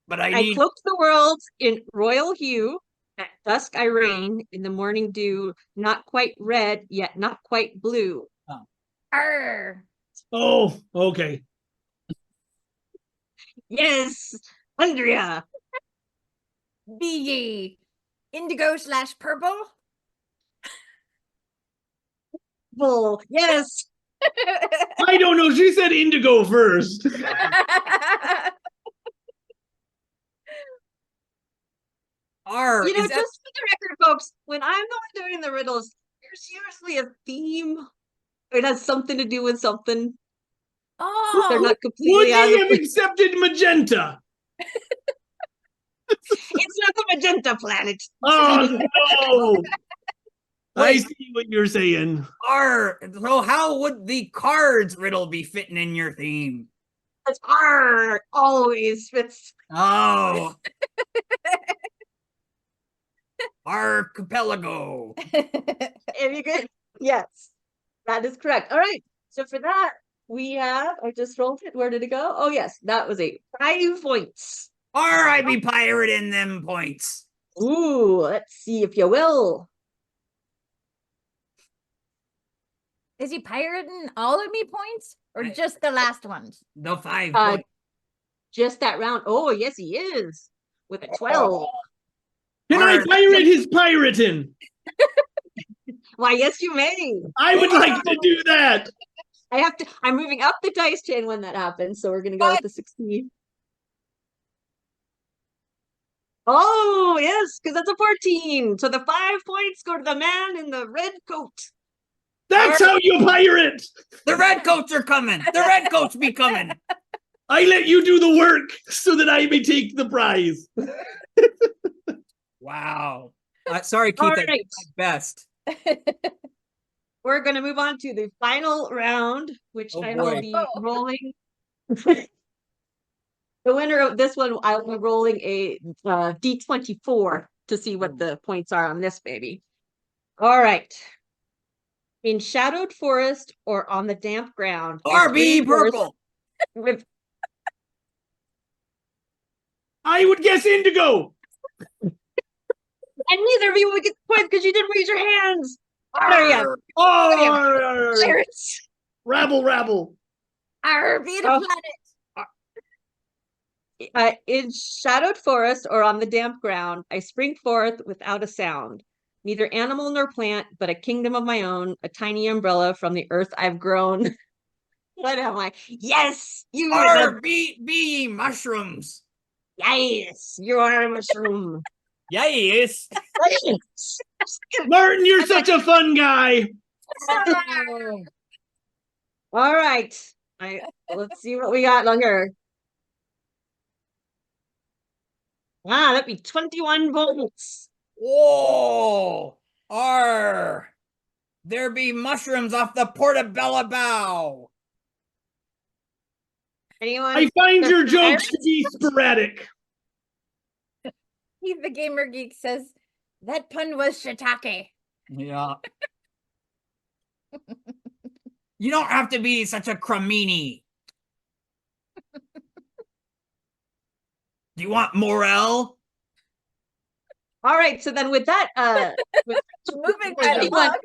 [SPEAKER 1] But I
[SPEAKER 3] I
[SPEAKER 1] need
[SPEAKER 3] cloak the world in royal hue. At dusk I reign in the morning dew. Not quite red, yet not quite blue.
[SPEAKER 2] Arr!
[SPEAKER 4] Oh, okay.
[SPEAKER 3] Yes, Andrea.
[SPEAKER 2] Be ye indigo/purple.
[SPEAKER 3] Bull. Yes.
[SPEAKER 4] I don't know. She said indigo first.
[SPEAKER 1] R.
[SPEAKER 3] You know,
[SPEAKER 1] Is
[SPEAKER 3] just
[SPEAKER 1] that
[SPEAKER 3] for the record, folks, when I'm the one doing the riddles, there's usually a theme. It has something to do with something. They're
[SPEAKER 2] Oh,
[SPEAKER 3] not
[SPEAKER 4] Would
[SPEAKER 3] completely out
[SPEAKER 4] he
[SPEAKER 3] of
[SPEAKER 4] have
[SPEAKER 3] place.
[SPEAKER 4] accepted magenta?
[SPEAKER 3] It's not the magenta planet.
[SPEAKER 4] Oh, no. I
[SPEAKER 1] Wait.
[SPEAKER 4] see what you're saying.
[SPEAKER 1] R? So how would the cards riddle be fitting in your theme?
[SPEAKER 3] It's R always fits.
[SPEAKER 1] Oh. Archipelago.
[SPEAKER 3] If you could, yes, that is correct. All right. So for that, we have, I just rolled it. Where did it go? Oh, yes, that was 5 points.
[SPEAKER 1] I be pirating them points.
[SPEAKER 3] Ooh, let's see if you will.
[SPEAKER 2] is he pirating all of me points or
[SPEAKER 1] I-
[SPEAKER 2] just the last ones?
[SPEAKER 1] The 5
[SPEAKER 3] Uh,
[SPEAKER 1] points.
[SPEAKER 3] Just that round. Oh, yes, he is with a 12.
[SPEAKER 4] Can I
[SPEAKER 1] Arr.
[SPEAKER 4] pirate his pirating?
[SPEAKER 3] Why, yes, you may.
[SPEAKER 4] I would like to do that.
[SPEAKER 3] I'm moving up the dice chain when that happens. So we're going to go with the 16. Oh, yes, because that's a 14. So the 5 points go to the man in the red coat.
[SPEAKER 4] That's how you pirate.
[SPEAKER 1] The red coats are coming. The red coats be coming.
[SPEAKER 4] I let you do the work so that I may take the prize.
[SPEAKER 1] Wow. Sorry, Keith.
[SPEAKER 3] All
[SPEAKER 1] I did
[SPEAKER 3] right.
[SPEAKER 1] my best.
[SPEAKER 3] We're going to move on to the final round, which
[SPEAKER 1] Oh,
[SPEAKER 3] I
[SPEAKER 1] boy.
[SPEAKER 3] will be
[SPEAKER 2] Oh.
[SPEAKER 3] rolling. The winner of this one, I'll be rolling a D24 to see what the points are on this baby. All right. In shadowed forest or on the damp ground. I
[SPEAKER 1] RB
[SPEAKER 3] spring forth
[SPEAKER 1] purple.
[SPEAKER 3] With
[SPEAKER 4] I would guess indigo.
[SPEAKER 3] and neither of you will get points because you didn't raise your hands. There you go.
[SPEAKER 4] Oh,
[SPEAKER 3] Pirates.
[SPEAKER 4] rabble, rabble.
[SPEAKER 2] Arr, be the
[SPEAKER 3] Oh.
[SPEAKER 2] planet.
[SPEAKER 3] In shadowed forest or on the damp ground, I spring forth without a sound. Neither animal nor plant, but a kingdom of my own, a tiny umbrella from the earth I've grown. What am I? Yes, you are.
[SPEAKER 1] RB mushrooms.
[SPEAKER 3] Yes, you are a mushroom.
[SPEAKER 1] Yes.
[SPEAKER 3] Yes.
[SPEAKER 4] Martin, you're such a fun guy.
[SPEAKER 3] All right. Let's see what we got longer. Wow, that'd be 21 volts.
[SPEAKER 1] Whoa! Arr! There be mushrooms off the portobello bow.
[SPEAKER 3] Anyone?
[SPEAKER 4] I find your
[SPEAKER 3] There's
[SPEAKER 4] jokes to be sporadic.
[SPEAKER 2] He, the gamer geek, says that pun was shiitake.
[SPEAKER 1] Yeah. You don't have to be such a cremini. Do you want morel?
[SPEAKER 3] All right. So then with that, with
[SPEAKER 2] Moving
[SPEAKER 3] right
[SPEAKER 2] right
[SPEAKER 3] along.
[SPEAKER 2] along.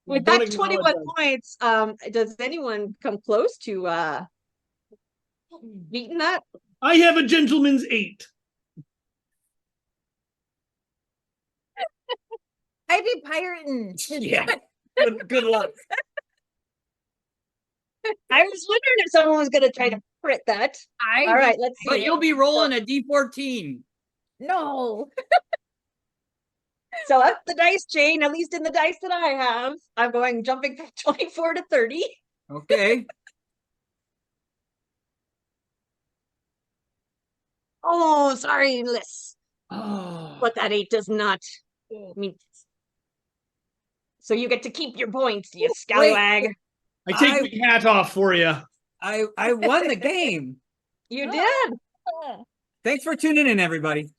[SPEAKER 3] with
[SPEAKER 4] Don't
[SPEAKER 3] that
[SPEAKER 4] acknowledge
[SPEAKER 3] 21
[SPEAKER 4] us.
[SPEAKER 3] points, does anyone come close to beating that?
[SPEAKER 4] I have a gentleman's 8.
[SPEAKER 2] I be pirating.
[SPEAKER 1] Yeah. Good luck.
[SPEAKER 3] I was wondering if someone was going to try to crit that. All right, let's
[SPEAKER 1] But
[SPEAKER 3] see.
[SPEAKER 1] you'll be rolling a D14.
[SPEAKER 2] No.
[SPEAKER 3] So up the dice chain, at least in the dice that I have, I'm going jumping from 24 to 30.
[SPEAKER 1] Okay.
[SPEAKER 3] Oh, sorry, Liz.
[SPEAKER 4] Oh.
[SPEAKER 3] But that 8 does not mean. So you get to keep your points, you scallywag.
[SPEAKER 4] I take my hat off for you.
[SPEAKER 1] I won the game.
[SPEAKER 3] You did.
[SPEAKER 1] Thanks for tuning in, everybody.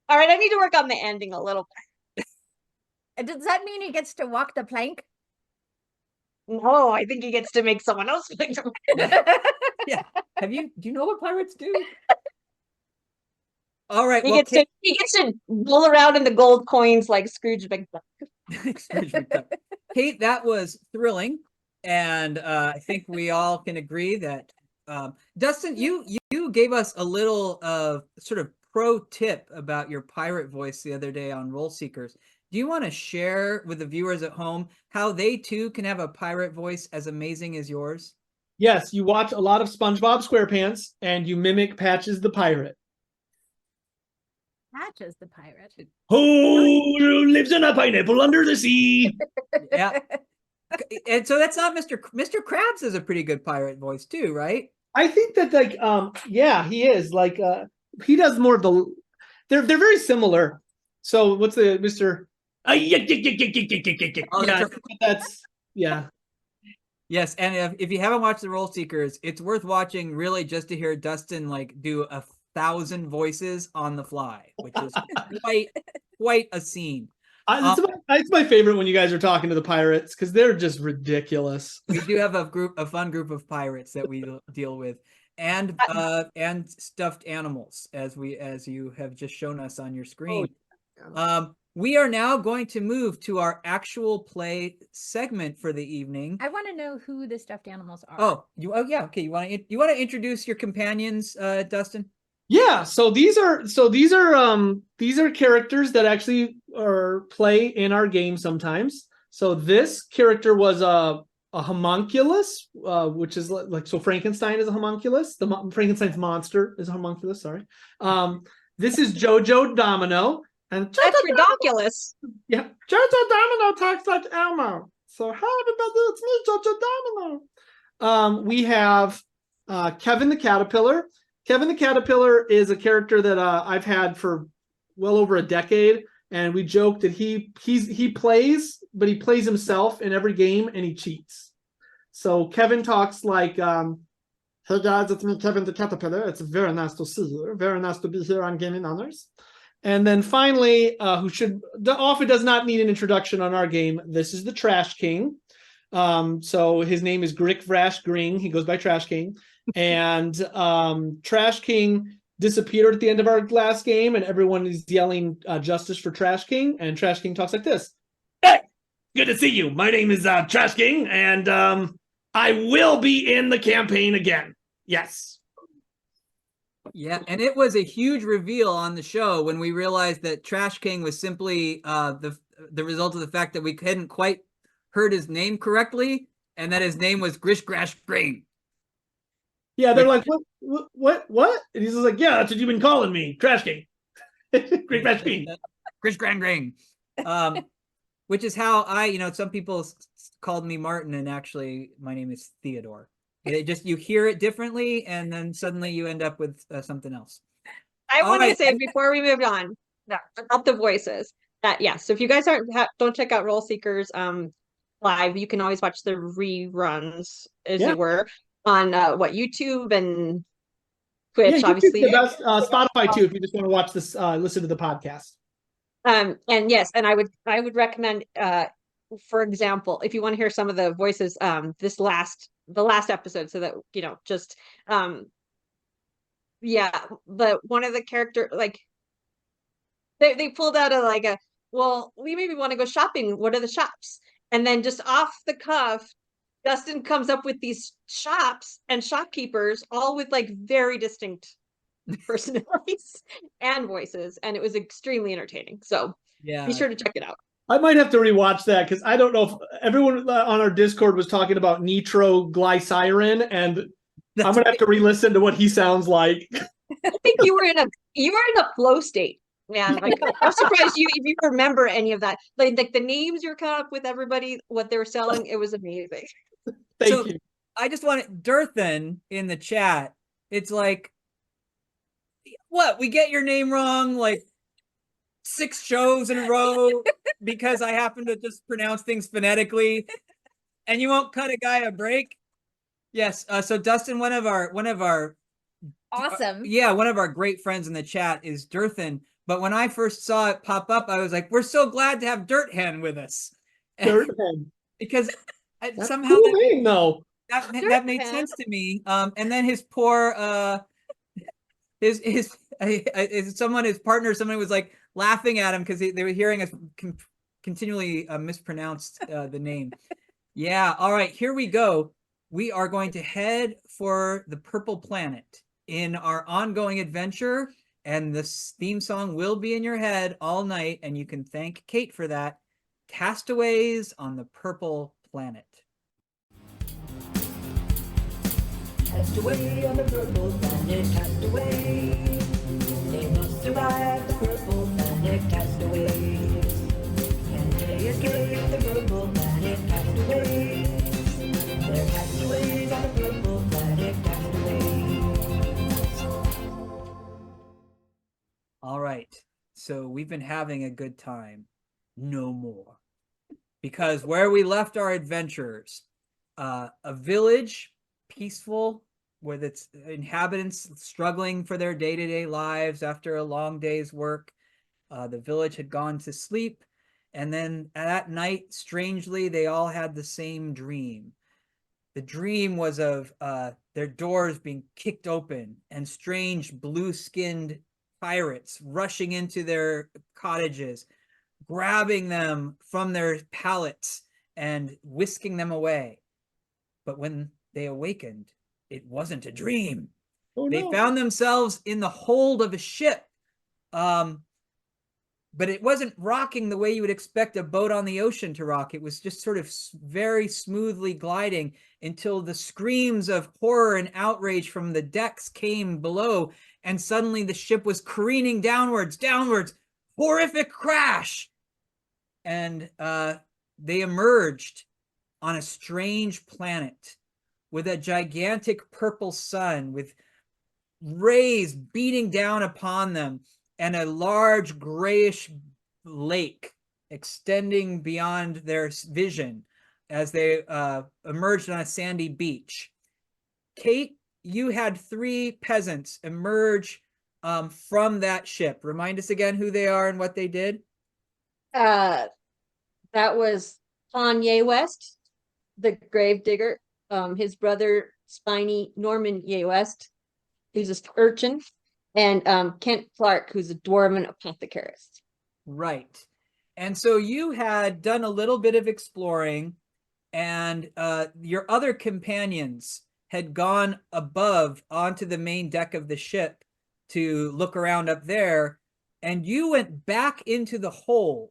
[SPEAKER 3] All right, I need to work on the ending a little bit.
[SPEAKER 2] Does that mean he gets to walk the plank?
[SPEAKER 3] No, I think he gets to make someone else pick them.
[SPEAKER 1] Yeah. Do you know what pirates do? All right.
[SPEAKER 3] He
[SPEAKER 1] Well,
[SPEAKER 3] gets to roll around in the gold coins like Scrooge McDuck.
[SPEAKER 1] Kate, that was thrilling, and I think we all can agree that Dustin, you gave us a little sort of pro tip about your pirate voice the other day on Rollseekers. Do you want to share with the viewers at home how they too can have a pirate voice as amazing as yours?
[SPEAKER 4] Yes, you watch a lot of SpongeBob SquarePants and you mimic Patches the pirate.
[SPEAKER 2] Patches the pirate.
[SPEAKER 4] Who lives in a pineapple under the sea?
[SPEAKER 1] Yeah. And so that's not Mr. Krabs is a pretty good pirate voice too, right?
[SPEAKER 4] I think that yeah, he is. He does more of the they're very similar. So what's the Mr.
[SPEAKER 1] Oh,
[SPEAKER 4] Yeah, that's yeah.
[SPEAKER 1] Yes, and if you haven't watched the Rollseekers, it's worth watching really just to hear Dustin do 1,000 voices on the fly, which is quite a scene.
[SPEAKER 4] It's my favorite when you guys are talking to the pirates because they're just ridiculous.
[SPEAKER 1] We do have a fun group of pirates that we deal with, and stuffed animals, as you have just shown us on your screen. We are now going to move to our actual play segment for the evening.
[SPEAKER 2] I want to know who the stuffed animals are.
[SPEAKER 1] Oh yeah, okay. You want to introduce your companions, Dustin?
[SPEAKER 4] Yeah, so these are characters that actually play in our game sometimes. So this character was a homunculus, which is so Frankenstein is a homunculus. Frankenstein's monster is a homunculus. Sorry. This is Jojo Domino, and
[SPEAKER 3] That's ridiculous.
[SPEAKER 4] yeah, Jojo Domino talks like Elmo. So hi everybody, it's me, Jojo Domino. We have Kevin the Caterpillar. Kevin the Caterpillar is a character that I've had for well over a decade, and we joke that he plays, but he plays himself in every game, and he cheats. So Kevin talks like, "Hey guys, it's me, Kevin the Caterpillar. It's very nice to see you. Very nice to be here on Gaming Honors." And then finally, who often does not need an introduction on our game, this is the Trash King. So his name is Grick Vrash Gring. He goes by Trash King. And Trash King disappeared at the end of our last game, and everyone is yelling justice for Trash King. And Trash King talks like this: "Hey, good to see you. My name is Trash King, and I will be in the campaign again. Yes."
[SPEAKER 1] Yeah, and it was a huge reveal on the show when we realized that Trash King was simply the result of the fact that we hadn't quite heard his name correctly, and that his name was Grish Grash Green.
[SPEAKER 4] Yeah, they're like, what? And he's just like, yeah, that's what you've been calling me, Trash King. Great Trash King.
[SPEAKER 1] Grish Grand Green. which is how some people called me Martin, and actually my name is Theodore. It just, you hear it differently, and then suddenly you end up with something else.
[SPEAKER 3] I
[SPEAKER 1] All
[SPEAKER 3] want to
[SPEAKER 1] right.
[SPEAKER 3] say before we move on about the voices that so if you guys don't check out Rollseekers live, you can always watch the reruns, as
[SPEAKER 4] Yeah.
[SPEAKER 3] it were, on YouTube and
[SPEAKER 4] Yeah,
[SPEAKER 3] Twitch,
[SPEAKER 4] YouTube's
[SPEAKER 3] obviously.
[SPEAKER 4] the best. Spotify too, if you just want to watch this, listen to the podcast.
[SPEAKER 3] And yes, and I would recommend, for example, if you want to hear some of the voices, the last episode, so that just the one of the character, like, they pulled out well, we maybe want to go shopping. What are the shops? And then just off the cuff, Dustin comes up with these shops and shopkeepers, all with like very distinct personalities and voices, and it was extremely entertaining. So be sure to check it out.
[SPEAKER 4] I might have to rewatch that, because I don't know if everyone on our Discord was talking about nitroglycerin, and I'm gonna have to re-listen to what he sounds like.
[SPEAKER 3] I think you were in a flow state, man. Like, I'm surprised if you remember any of that. Like the names you're coming up with, everybody, what they were selling, it was amazing.
[SPEAKER 4] Thank you.
[SPEAKER 1] I just want Durthan in the chat. It's like, what? We get your name wrong like 6 shows in a row because I happen to just pronounce things phonetically, and you won't cut a guy a break. Yes. So Dustin, one of our
[SPEAKER 2] Awesome.
[SPEAKER 1] one of our great friends in the chat is Durthan. But when I first saw it pop up, I was like, we're so glad to have Dirthan with us.
[SPEAKER 4] Dirthan.
[SPEAKER 1] Because
[SPEAKER 4] That's
[SPEAKER 1] somehow
[SPEAKER 4] cool name, though.
[SPEAKER 1] that made sense to me. And then his poor his partner, somebody was like laughing at him because they were hearing us continually mispronounce the name. Yeah. All right, here we go. We are going to head for the Purple Planet in our ongoing adventure, and this theme song will be in your head all night, and you can thank Kate for that. Castaways on the Purple Planet.
[SPEAKER 5] Castaway on the purple planet, castaway. They must survive the purple planet, castaways. Can they escape the purple planet, castaways? They're castaways on the purple planet, castaways.
[SPEAKER 1] All right, so we've been having a good time. No more. Because where we left our adventurers, a village, peaceful, with its inhabitants struggling for their day-to-day lives after a long day's work. The village had gone to sleep, and then at night, strangely, they all had the same dream. The dream was of their doors being kicked open and strange blue-skinned pirates rushing into their cottages, grabbing them from their pallets and whisking them away. But when they awakened, it wasn't a dream.
[SPEAKER 4] Oh,
[SPEAKER 1] They
[SPEAKER 4] no.
[SPEAKER 1] found themselves in the hold of a ship. But it wasn't rocking the way you would expect a boat on the ocean to rock. It was just sort of very smoothly gliding until the screams of horror and outrage from the decks came below, and suddenly the ship was careening downwards, horrific crash. And they emerged on a strange planet with a gigantic purple sun with rays beating down upon them, and a large grayish lake extending beyond their vision as they emerged on a sandy beach. Kate, you had 3 peasants emerge from that ship. Remind us again who they are and what they did.
[SPEAKER 3] That was Kanye West, the grave digger, his brother Spiny Norman Ye West, who's an urchin, and Kent Clark, who's a dwarven apothecarist.
[SPEAKER 1] Right. And so you had done a little bit of exploring, and your other companions had gone above onto the main deck of the ship to look around up there, and you went back into the hold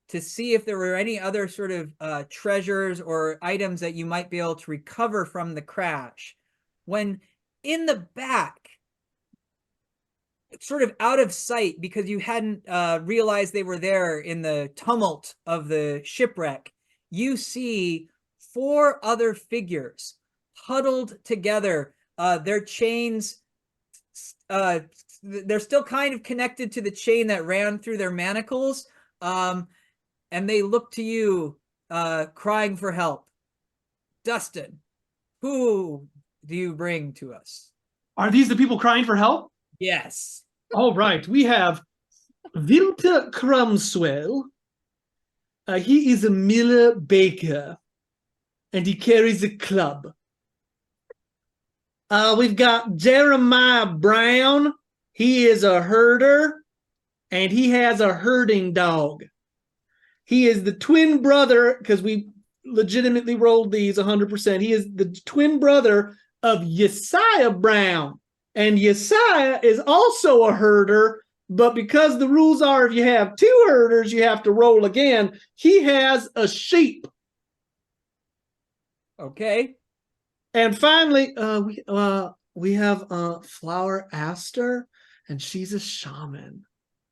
[SPEAKER 1] to see if there were any other sort of treasures or items that you might be able to recover from the crash. When in the back, sort of out of sight because you hadn't realized they were there in the tumult of the shipwreck, you see 4 other figures huddled together. Their chains, they're still kind of connected to the chain that ran through their manacles. And they look to you, crying for help. Dustin, who do you bring to us?
[SPEAKER 4] Are these the people crying for help?
[SPEAKER 1] Yes.
[SPEAKER 4] All right, we have Wilter Crumswell. He is a miller baker, and he carries a club. We've got Jeremiah Brown. He is a herder, and he has a herding dog. He is the twin brother, because we legitimately rolled these 100%. He is the twin brother of Yesiah Brown. And Yesiah is also a herder, but because the rules are if you have 2 herders, you have to roll again. He has a sheep.
[SPEAKER 1] Okay.
[SPEAKER 4] And finally, we have Flower Aster, and she's a shaman,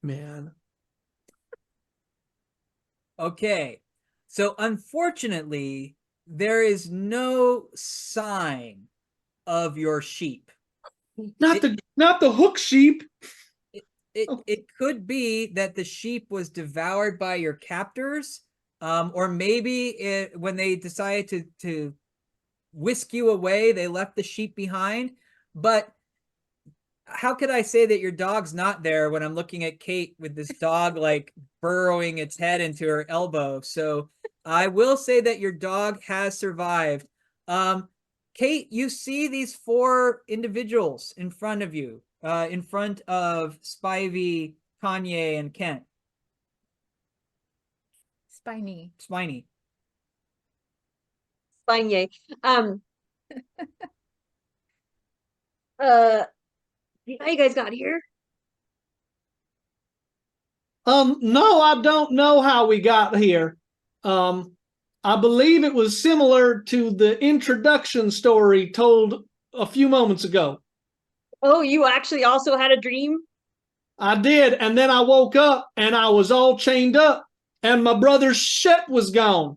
[SPEAKER 4] man.
[SPEAKER 1] Okay. So unfortunately, there is no sign of your sheep.
[SPEAKER 4] Not the hook sheep.
[SPEAKER 1] It could be that the sheep was devoured by your captors, or maybe when they decided to whisk you away, they left the sheep behind. But how could I say that your dog's not there when I'm looking at Kate with this dog like burrowing its head into her elbow? So I will say that your dog has survived. Kate, you see these 4 individuals in front of you, in front of Spivey, Kanye, and Kent.
[SPEAKER 2] Spiny.
[SPEAKER 1] Spiny.
[SPEAKER 3] Spiny. How you guys got here?
[SPEAKER 4] No, I don't know how we got here. I believe it was similar to the introduction story told a few moments ago.
[SPEAKER 3] Oh, you actually also had a dream?
[SPEAKER 4] I did, and then I woke up and I was all chained up, and my brother's ship was gone.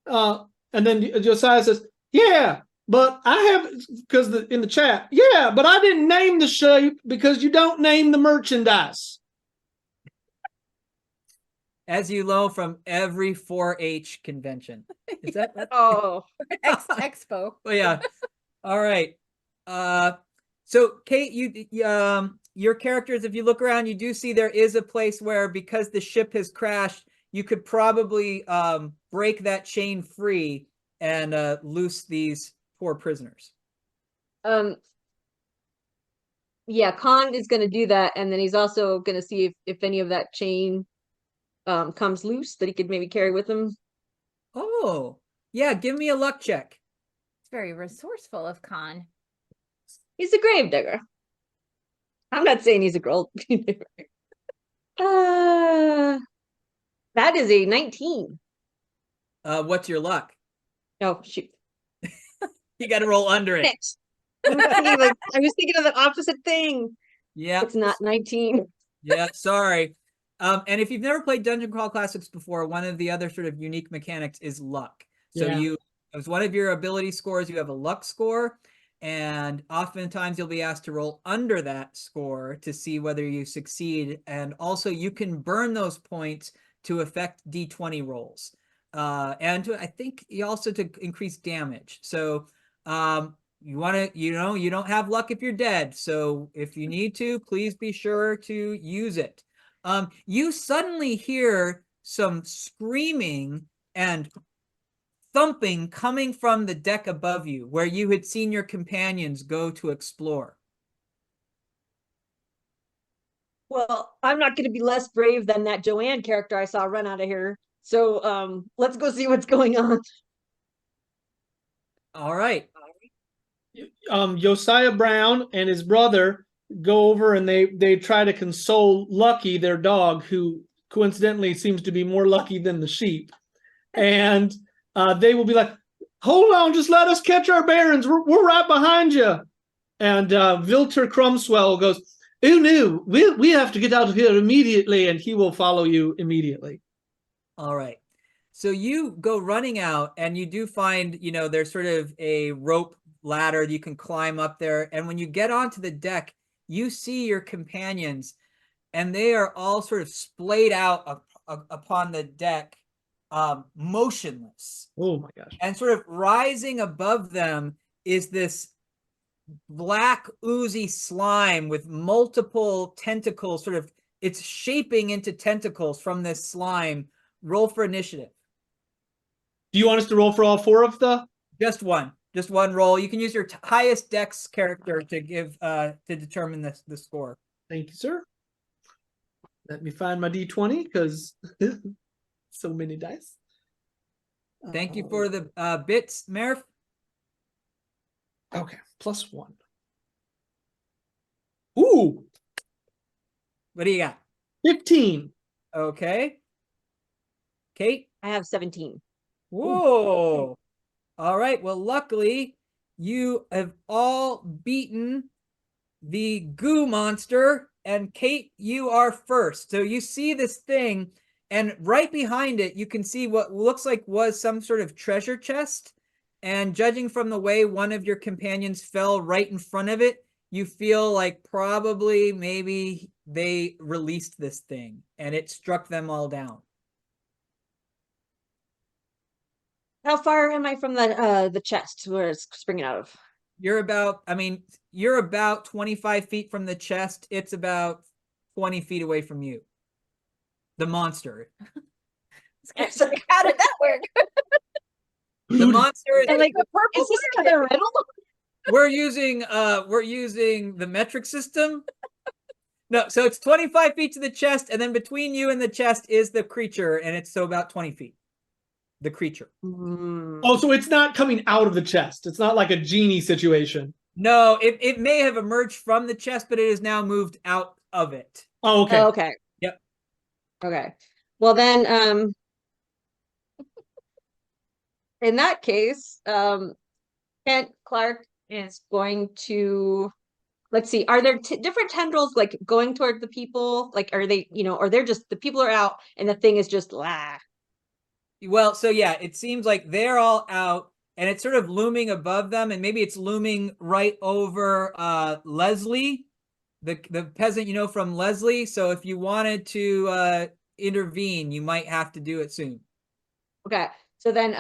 [SPEAKER 4] And then Josiah says, "Yeah, but I have," because in the chat, "Yeah, but I didn't name the sheep because you don't name the merchandise."
[SPEAKER 1] As you know from every 4-H convention. Is that?
[SPEAKER 3] Oh,
[SPEAKER 2] Expo.
[SPEAKER 1] Oh, yeah. All right. So Kate, your characters, if you look around, you do see there is a place where, because the ship has crashed, you could probably break that chain free and loose these 4 prisoners.
[SPEAKER 3] yeah, Khan is going to do that, and then he's also going to see if any of that chain comes loose that he could maybe carry with him.
[SPEAKER 1] Oh, yeah. Give me a luck check.
[SPEAKER 2] It's very resourceful of Khan.
[SPEAKER 3] He's a gravedigger. I'm not saying he's a gold digger. That is a 19.
[SPEAKER 1] What's your luck?
[SPEAKER 3] Oh, shoot.
[SPEAKER 1] You got to roll under it.
[SPEAKER 3] I was thinking of the opposite thing.
[SPEAKER 1] Yeah.
[SPEAKER 3] It's not 19.
[SPEAKER 1] Yeah, sorry. And if you've never played Dungeon Crawl Classics before, one of the other sort of unique mechanics is luck. So
[SPEAKER 4] Yeah.
[SPEAKER 1] as one of your ability scores, you have a luck score, and oftentimes you'll be asked to roll under that score to see whether you succeed. And also you can burn those points to affect D20 rolls. And I think you also to increase damage. So you want to, you don't have luck if you're dead. So if you need to, please be sure to use it. You suddenly hear some screaming and thumping coming from the deck above you, where you had seen your companions go to explore.
[SPEAKER 3] Well, I'm not going to be less brave than that Joanne character I saw run out of here. So let's go see what's going on.
[SPEAKER 1] All right.
[SPEAKER 4] Josiah Brown and his brother go over and they try to console Lucky, their dog, who coincidentally seems to be more lucky than the sheep. And they will be like, "Hold on, just let us catch our bearings. We're right behind you." And Vilter Crumswell goes, Oh no, we have to get out of here immediately, and he will follow you immediately.
[SPEAKER 1] All right. So you go running out and you do find, there's sort of a rope ladder you can climb up there. And when you get onto the deck, you see your companions and they are all sort of splayed out upon the deck, motionless.
[SPEAKER 4] Oh my gosh.
[SPEAKER 1] And sort of rising above them is this black oozy slime with multiple tentacles, sort of it's shaping into tentacles from this slime. Roll for initiative.
[SPEAKER 4] Do you want us to roll for all four of the?
[SPEAKER 1] Just one roll. You can use your highest dex character to give to determine the score.
[SPEAKER 4] Thank you, sir. Let me find my d20 because so many dice.
[SPEAKER 1] Thank you for the bits, Merv.
[SPEAKER 4] Okay, +1. Ooh,
[SPEAKER 1] What do you got?
[SPEAKER 4] 15.
[SPEAKER 1] Okay. Kate?
[SPEAKER 3] I have 17.
[SPEAKER 1] Whoa. All right. Well, luckily, you have all beaten the goo monster. And Kate, you are first. So you see this thing, and right behind it, you can see what looks like was some sort of treasure chest. And judging from the way one of your companions fell right in front of it, you feel like probably maybe they released this thing and it struck them all down.
[SPEAKER 3] How far am I from the chest where it's springing out of?
[SPEAKER 1] You're about 25 feet from the chest. It's about 20 feet away from you. The monster.
[SPEAKER 3] It's like, how did that work?
[SPEAKER 1] The monster is
[SPEAKER 3] And like,
[SPEAKER 2] The purple
[SPEAKER 3] is this another riddle?
[SPEAKER 1] we're using the metric system. No, so it's 25 feet to the chest, and then between you and the chest is the creature, and it's so about 20 feet. The creature.
[SPEAKER 4] Oh, so it's not coming out of the chest. It's not like a genie situation.
[SPEAKER 1] No, it may have emerged from the chest, but it is now moved out of it.
[SPEAKER 4] Oh, okay.
[SPEAKER 3] Oh, okay.
[SPEAKER 1] Yep.
[SPEAKER 3] Okay. Well then, in that case, Kent Clark is going to, let's see, are there different tendrils like going toward the people? Like, are they, or they're just, the people are out and the thing is just,
[SPEAKER 1] Well, so yeah, it seems like they're all out and it's sort of looming above them, and maybe it's looming right over Leslie, the peasant, from Leslie. So if you wanted to intervene, you might have to do it soon.
[SPEAKER 3] Okay. So then,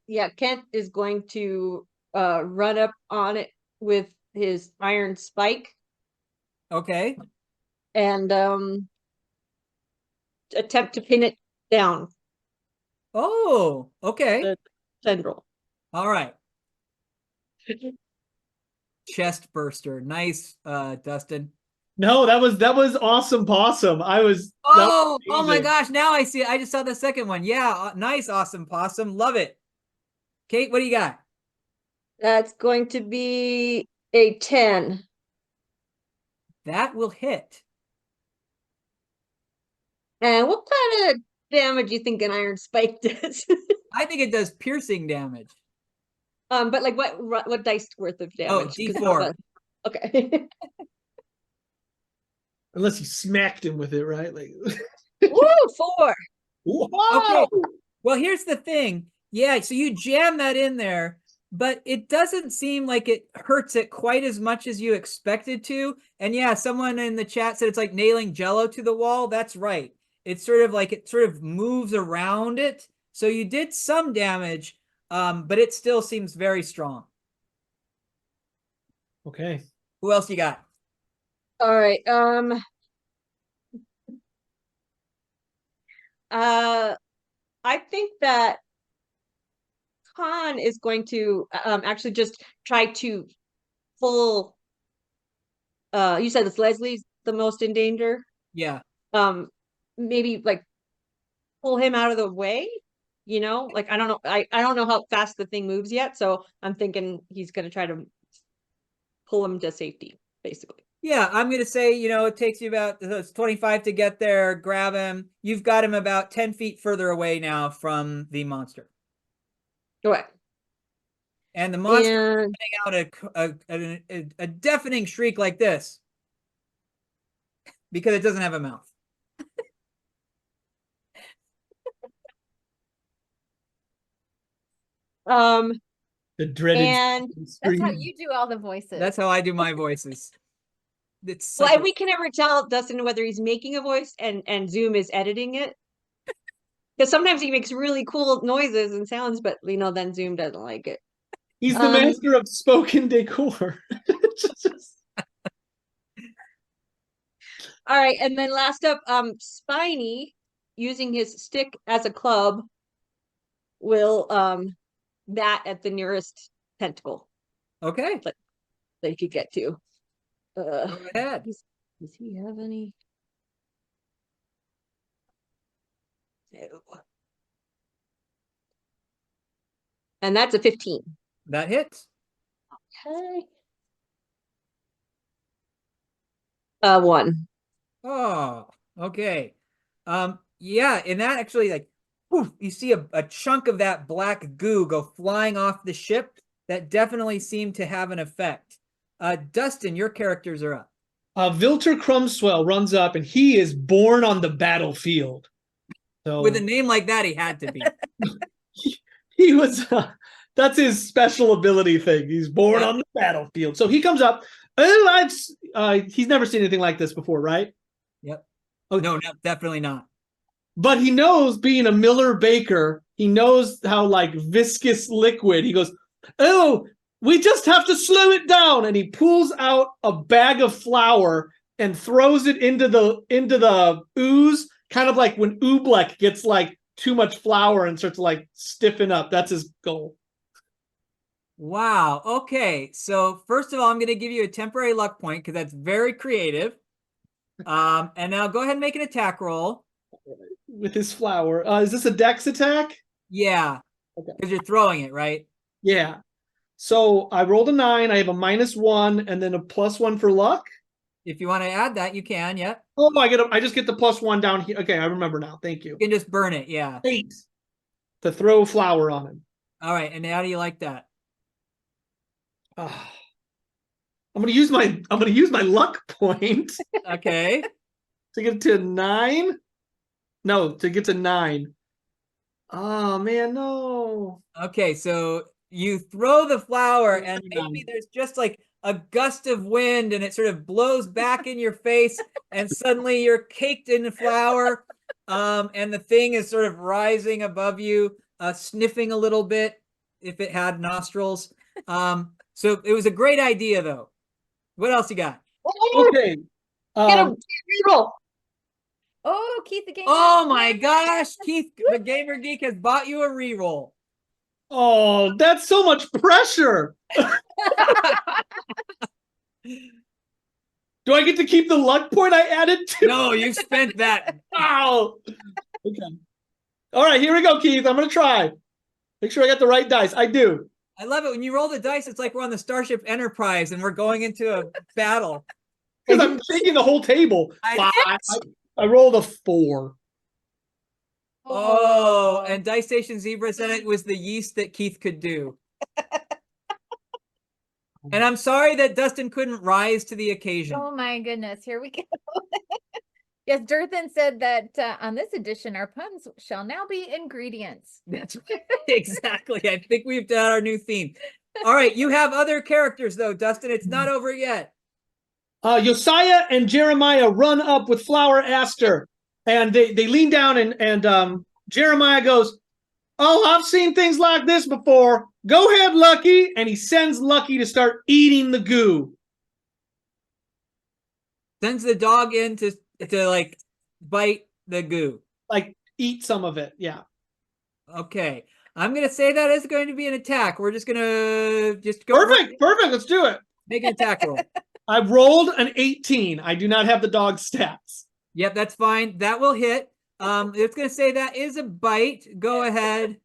[SPEAKER 3] yeah, Kent is going to run up on it with his iron spike
[SPEAKER 1] Okay.
[SPEAKER 3] and attempt to pin it down.
[SPEAKER 1] Oh, okay.
[SPEAKER 3] Tendril.
[SPEAKER 1] All right. Chest burster. Nice, Dustin.
[SPEAKER 4] No, that was awesome possum.
[SPEAKER 1] Oh my
[SPEAKER 4] amazing.
[SPEAKER 1] gosh. Now I see it. I just saw the second one. Yeah. Nice. Awesome possum. Love it. Kate, what do you got?
[SPEAKER 3] That's going to be a 10.
[SPEAKER 1] That will hit.
[SPEAKER 3] And what kind of damage do you think an iron spike does?
[SPEAKER 1] I think it does piercing damage.
[SPEAKER 3] But like what dice worth of damage? 'Cause
[SPEAKER 1] D4.
[SPEAKER 3] Okay.
[SPEAKER 4] Unless you smacked him with it, right? Like,
[SPEAKER 3] Woo, 4.
[SPEAKER 4] wow.
[SPEAKER 1] Okay. Well, here's the thing. Yeah, so you jam that in there, but it doesn't seem like it hurts it quite as much as you expected to. And yeah, someone in the chat said it's like nailing Jello to the wall. That's right. It's sort of like it sort of moves around it. So you did some damage, but it still seems very strong.
[SPEAKER 4] Okay.
[SPEAKER 1] Who else you got?
[SPEAKER 3] All right. I think that Khan is going to actually just try to pull. You said it's Leslie's the most in danger.
[SPEAKER 1] Yeah.
[SPEAKER 3] Maybe like pull him out of the way. Like I don't know. I don't know how fast the thing moves yet, so I'm thinking he's gonna try to pull him to safety, basically.
[SPEAKER 1] Yeah, I'm going to say, it takes you about 25 to get there, grab him. You've got him about 10 feet further away now from the monster.
[SPEAKER 3] Okay.
[SPEAKER 1] And the monster
[SPEAKER 3] And
[SPEAKER 1] letting out a deafening shriek like this. because it doesn't have a mouth.
[SPEAKER 3] Um,
[SPEAKER 4] The dreaded
[SPEAKER 3] and
[SPEAKER 2] That's
[SPEAKER 4] scream.
[SPEAKER 2] how you do all the voices.
[SPEAKER 1] That's how I do my voices. It's
[SPEAKER 3] well,
[SPEAKER 1] such
[SPEAKER 3] and we can never tell Dustin whether he's making a voice and Zoom is editing it. Because sometimes he makes really cool noises and sounds, but then Zoom doesn't like it.
[SPEAKER 4] He's the master of spoken decor.
[SPEAKER 3] All right, and then last up, Spiny, using his stick as a club, will bat at the nearest tentacle
[SPEAKER 1] okay.
[SPEAKER 3] that he could get to.
[SPEAKER 1] Go ahead.
[SPEAKER 3] Does he have any? No. And that's a 15.
[SPEAKER 1] That hits.
[SPEAKER 3] Okay. 1.
[SPEAKER 1] Oh, okay. Yeah, and that actually like poof, you see a chunk of that black goo go flying off the ship. That definitely seemed to have an effect. Dustin, your characters are up.
[SPEAKER 4] Vilter Crumswell runs up and he is born on the battlefield. So
[SPEAKER 1] With a name like that, he had to be.
[SPEAKER 4] he was that's his special ability thing. He's born
[SPEAKER 1] Yeah.
[SPEAKER 4] on the battlefield. So he comes up. He's never seen anything like this before, right?
[SPEAKER 1] Yep.
[SPEAKER 4] Oh.
[SPEAKER 1] No, definitely not.
[SPEAKER 4] But he knows, being a Miller baker, he knows how like viscous liquid. He goes, "Oh, we just have to slow it down." And he pulls out a bag of flour and throws it into the ooze, kind of like when Oobleck gets like too much flour and starts to like stiffen up. That's his goal.
[SPEAKER 1] Wow. Okay. So first of all, I'm going to give you a temporary luck point because that's very creative. And now go ahead and make an attack roll.
[SPEAKER 4] With his flour. Is this a dex attack?
[SPEAKER 1] Yeah.
[SPEAKER 4] Okay.
[SPEAKER 1] Because you're throwing it, right?
[SPEAKER 4] Yeah. So I rolled a 9. I have a -1 and then a +1 for luck.
[SPEAKER 1] If you want to add that, you can. Yep.
[SPEAKER 4] Oh, I just get the +1 down here. Okay, I remember now. Thank you.
[SPEAKER 1] You can just burn it. Yeah.
[SPEAKER 4] 8 to throw flour on him.
[SPEAKER 1] All right. And how do you like that?
[SPEAKER 4] I'm gonna use my luck point
[SPEAKER 1] Okay.
[SPEAKER 4] to get to 9. No, to get to 9. Oh man, no.
[SPEAKER 1] Okay. So you throw the flour and maybe there's just like a gust of wind and it sort of blows back in your face and suddenly you're caked in flour. And the thing is sort of rising above you, sniffing a little bit if it had nostrils. So it was a great idea though. What else you got?
[SPEAKER 4] Okay.
[SPEAKER 3] Get a reroll.
[SPEAKER 2] Oh, Keith the game.
[SPEAKER 1] Oh my gosh, Keith, the Gamer Geek has bought you a reroll.
[SPEAKER 4] Oh, that's so much pressure. Do I get to keep the luck point I added to?
[SPEAKER 1] No, you spent that.
[SPEAKER 4] Wow. Okay. All right, here we go, Keith. I'm gonna try. Make sure I got the right dice. I do.
[SPEAKER 1] I love it. When you roll the dice, it's like we're on the Starship Enterprise and we're going into a battle.
[SPEAKER 4] Because I'm shaking the whole table. I rolled a 4.
[SPEAKER 1] Oh, and Dice Station Zebra said it was the yeast that Keith could do. And I'm sorry that Dustin couldn't rise to the occasion.
[SPEAKER 2] Oh my goodness, here we go. Yes, Durthan said that on this edition, our puns shall now be ingredients.
[SPEAKER 1] That's right. Exactly. I think we've done our new theme. All right, you have other characters though, Dustin. It's not over yet.
[SPEAKER 4] Josiah and Jeremiah run up with Flower Aster, and they lean down and Jeremiah goes, "Oh, I've seen things like this before. Go ahead, Lucky," and he sends Lucky to start eating the goo.
[SPEAKER 1] Sends the dog in to like bite the goo.
[SPEAKER 4] Like eat some of it. Yeah.
[SPEAKER 1] Okay. I'm gonna say that is going to be an attack. We're just gonna go.
[SPEAKER 4] Perfect. Let's do it.
[SPEAKER 1] Make an attack roll.
[SPEAKER 4] I rolled an 18. I do not have the dog stats.
[SPEAKER 1] Yep, that's fine. That will hit. It's gonna say that is a bite. Go ahead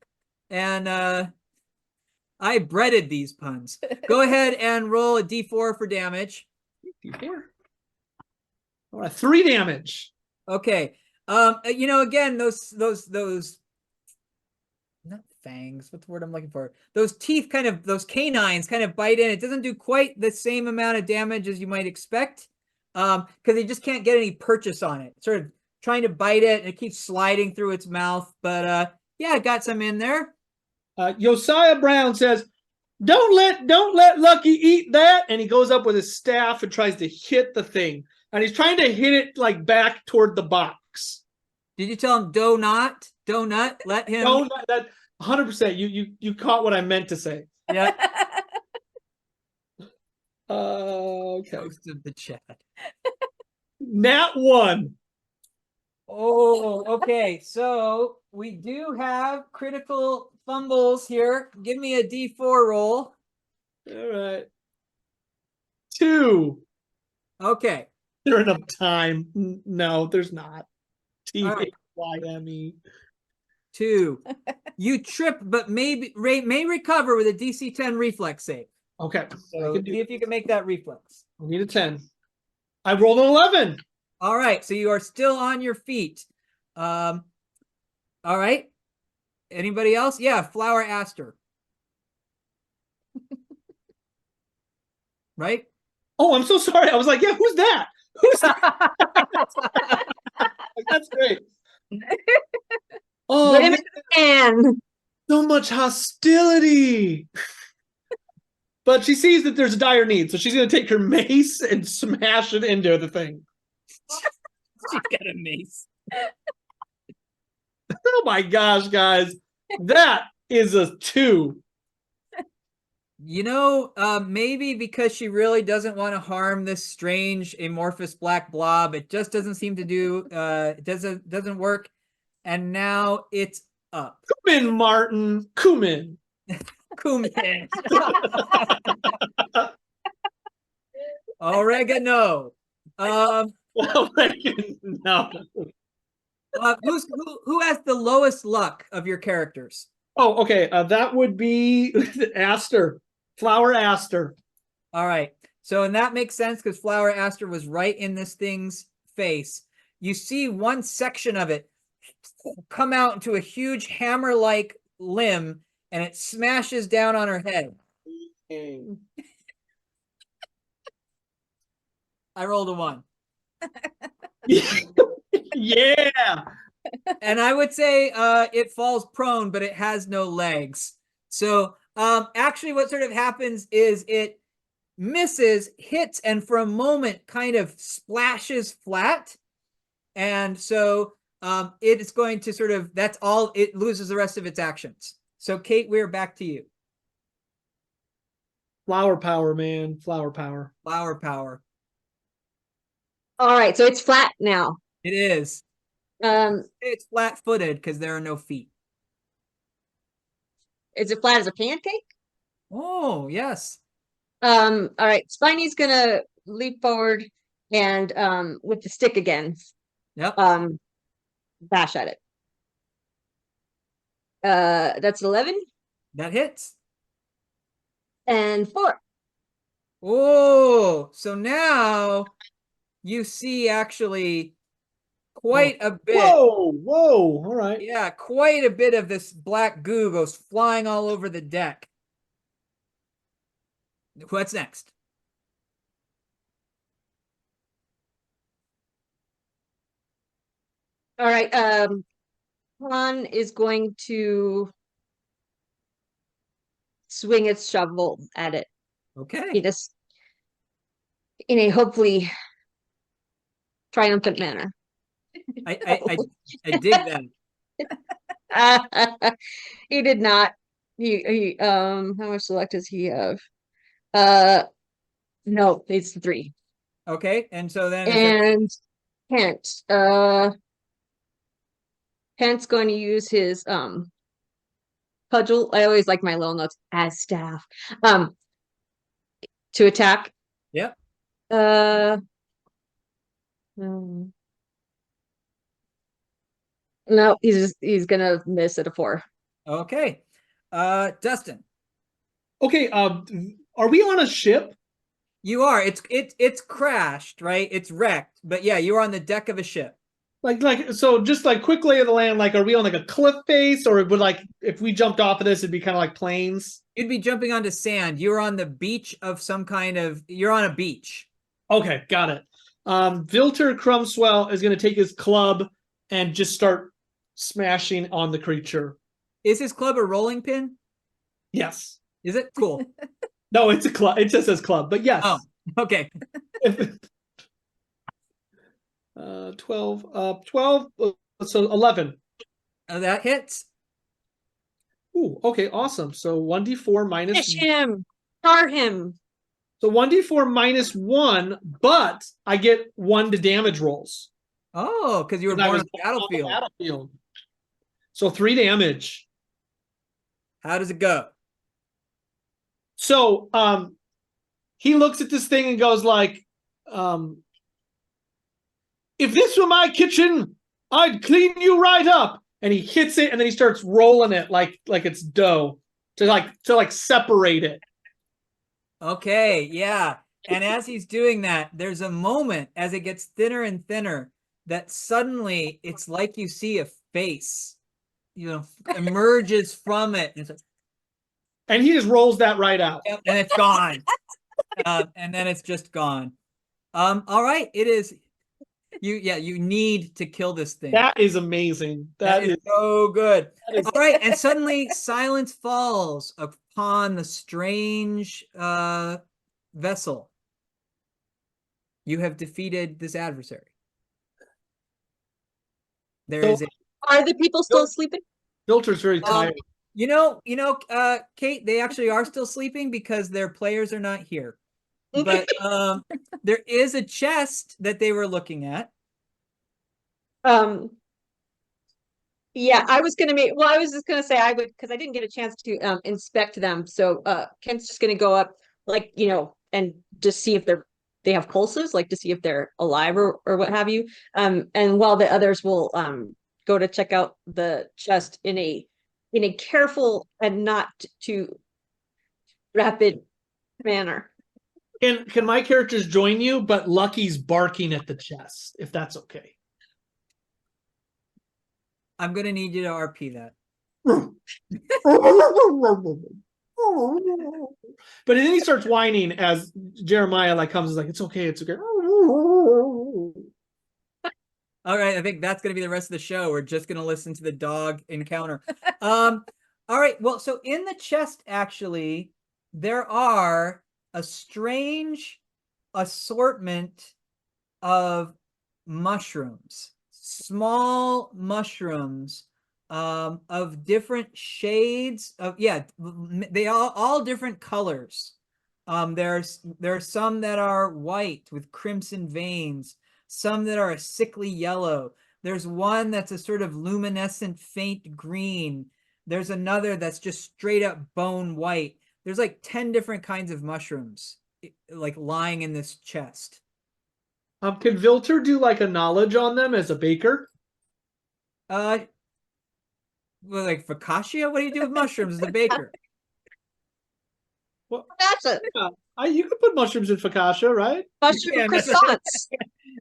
[SPEAKER 1] and I breaded these puns. Go ahead and roll a d4 for damage.
[SPEAKER 4] D4. All right, 3 damage.
[SPEAKER 1] Okay. Again, those not fangs. What's the word I'm looking for? Those teeth those canines kind of bite in. It doesn't do quite the same amount of damage as you might expect. because he just can't get any purchase on it. Sort of trying to bite it, and it keeps sliding through its mouth. But yeah, it got some in there.
[SPEAKER 4] Josiah Brown says, don't let Lucky eat that. And he goes up with his staff and tries to hit the thing. And he's trying to hit it like back toward the box.
[SPEAKER 1] Did you tell him donut? Let him.
[SPEAKER 4] No, that 100%. You caught what I meant to say.
[SPEAKER 1] Yeah.
[SPEAKER 4] Okay.
[SPEAKER 1] Most of the chat.
[SPEAKER 4] Nat 1.
[SPEAKER 1] Oh, okay. So we do have critical fumbles here. Give me a D4 roll.
[SPEAKER 4] All right. 2.
[SPEAKER 1] Okay.
[SPEAKER 4] There's enough time. No, there's not.
[SPEAKER 1] All right.
[SPEAKER 4] TYME.
[SPEAKER 1] 2. You trip, but may recover with a DC 10 reflex save.
[SPEAKER 4] Okay.
[SPEAKER 1] So see if you can make that reflex.
[SPEAKER 4] I need a 10. I rolled an 11.
[SPEAKER 1] All right. So you are still on your feet. All right. Anybody else? Yeah, Flower Aster. Right?
[SPEAKER 4] Oh, I'm so sorry. I was like, yeah, who's that? Who's that? That's great. Oh,
[SPEAKER 3] Put him
[SPEAKER 4] man,
[SPEAKER 3] in the can.
[SPEAKER 4] so much hostility. But she sees that there's a dire need, so she's going to take her mace and smash it into the thing.
[SPEAKER 1] She's got a mace.
[SPEAKER 4] Oh my gosh, guys. That is a 2.
[SPEAKER 1] You know, maybe because she really doesn't want to harm this strange amorphous black blob, it just doesn't seem to do. It doesn't work, and now it's up.
[SPEAKER 4] Cumin, Martin. Cumin.
[SPEAKER 1] Cumin. Oregano.
[SPEAKER 4] No.
[SPEAKER 1] Who has the lowest luck of your characters?
[SPEAKER 4] Oh, okay. That would be Aster. Flower Aster.
[SPEAKER 1] All right. So, and that makes sense because Flower Aster was right in this thing's face. You see one section of it come out into a huge hammer-like limb, and it smashes down on her head. I rolled a 1.
[SPEAKER 4] Yeah.
[SPEAKER 1] And I would say it falls prone, but it has no legs. So actually what sort of happens is it misses, hits, and for a moment kind of splashes flat. And so it is going to sort of, that's all, it loses the rest of its actions. So Kate, we're back to you.
[SPEAKER 4] Flower power, man. Flower power.
[SPEAKER 1] Flower power.
[SPEAKER 3] All right, so it's flat now.
[SPEAKER 1] It is. It's flat-footed because there are no feet.
[SPEAKER 3] Is it flat as a pancake?
[SPEAKER 1] Oh, yes.
[SPEAKER 3] All right, Spiny's gonna leap forward and with the stick again.
[SPEAKER 1] Yep.
[SPEAKER 3] Bash at it. That's 11
[SPEAKER 1] That hits.
[SPEAKER 3] and 4.
[SPEAKER 1] Oh, so now you see actually quite a bit.
[SPEAKER 4] Whoa, whoa. All right.
[SPEAKER 1] Yeah, quite a bit of this black goo goes flying all over the deck. What's next?
[SPEAKER 3] All right, Han is going to swing its shovel at it.
[SPEAKER 1] Okay.
[SPEAKER 3] He just in a hopefully triumphant manner.
[SPEAKER 1] I dig that.
[SPEAKER 3] He did not. He how much select does he have? No, it's 3.
[SPEAKER 1] Okay, and so then is it-
[SPEAKER 3] And Kent, Kent's going to use his cudgel. I always like my little notes as staff. To attack.
[SPEAKER 1] Yep.
[SPEAKER 3] No, he's gonna miss at a 4.
[SPEAKER 1] Okay. Dustin,
[SPEAKER 4] Okay, are we on a ship?
[SPEAKER 1] you are. It's crashed, right? It's wrecked. But yeah, you're on the deck of a ship.
[SPEAKER 4] Like so just like quick lay of the land, like are we on like a cliff face, or would like if we jumped off of this it'd be kind of like plains?
[SPEAKER 1] You'd be jumping onto sand. You're on the beach of some kind of, you're on a beach.
[SPEAKER 4] Okay, got it. Vilter Crumswell is going to take his club and just start smashing on the creature.
[SPEAKER 1] Is his club a rolling pin?
[SPEAKER 4] Yes.
[SPEAKER 1] Is it? Cool.
[SPEAKER 4] No, it's a club. It just says club, but yes.
[SPEAKER 1] Oh, okay.
[SPEAKER 4] 12, so 11.
[SPEAKER 1] That hits.
[SPEAKER 4] Ooh, okay, awesome. So 1d4 minus,
[SPEAKER 3] Fish him. Tar him.
[SPEAKER 4] so 1d4 minus 1, but I get 1 to damage rolls.
[SPEAKER 1] Oh, because you were
[SPEAKER 4] 'Cause I
[SPEAKER 1] born
[SPEAKER 4] was
[SPEAKER 1] on the
[SPEAKER 4] on the
[SPEAKER 1] battlefield.
[SPEAKER 4] battlefield. So 3 damage.
[SPEAKER 1] How does it go?
[SPEAKER 4] So he looks at this thing and goes like, if this were my kitchen, I'd clean you right up. And he hits it and then he starts rolling it like it's dough to separate it.
[SPEAKER 1] Okay, yeah. And as he's doing that, there's a moment as it gets thinner and thinner that suddenly it's like you see a face, emerges from it. And, it's like,
[SPEAKER 4] And he just rolls that right out.
[SPEAKER 1] yep, and it's gone. And then it's just gone. All right, it is you need to kill this thing.
[SPEAKER 4] That is amazing.
[SPEAKER 1] That is so good.
[SPEAKER 4] that is-
[SPEAKER 1] All right, and suddenly silence falls upon the strange vessel. You have defeated this adversary. There
[SPEAKER 4] So-
[SPEAKER 1] is a
[SPEAKER 3] Are the people still sleeping?
[SPEAKER 4] Filter's very tired.
[SPEAKER 1] Kate, they actually are still sleeping because their players are not here. But there is a chest that they were looking at.
[SPEAKER 3] Yeah, I was just gonna say I would, because I didn't get a chance to inspect them. So Kent's just gonna go up, like, and just see if they have pulses, like to see if they're alive or what have you. And while the others will go to check out the chest in a careful and not too rapid manner.
[SPEAKER 4] Can my characters join you? But Lucky's barking at the chest, if that's okay.
[SPEAKER 1] I'm gonna need you to RP that.
[SPEAKER 4] But then he starts whining as Jeremiah comes, like, it's okay, it's okay.
[SPEAKER 1] All right, I think that's gonna be the rest of the show. We're just gonna listen to the dog encounter. All right, well, so in the chest, actually, there are a strange assortment of mushrooms, small mushrooms, of different shades of, they all different colors. There are some that are white with crimson veins, some that are a sickly yellow. There's one that's a sort of luminescent faint green. There's another that's just straight up bone white. There's like 10 different kinds of mushrooms like lying in this chest.
[SPEAKER 4] Can Vilter do like a knowledge on them as a baker?
[SPEAKER 1] Well, like focaccia? What do you do with mushrooms as a baker?
[SPEAKER 4] Well,
[SPEAKER 3] That's it.
[SPEAKER 4] you could put mushrooms in focaccia, right?
[SPEAKER 3] Mushroom
[SPEAKER 1] can.
[SPEAKER 3] croissants.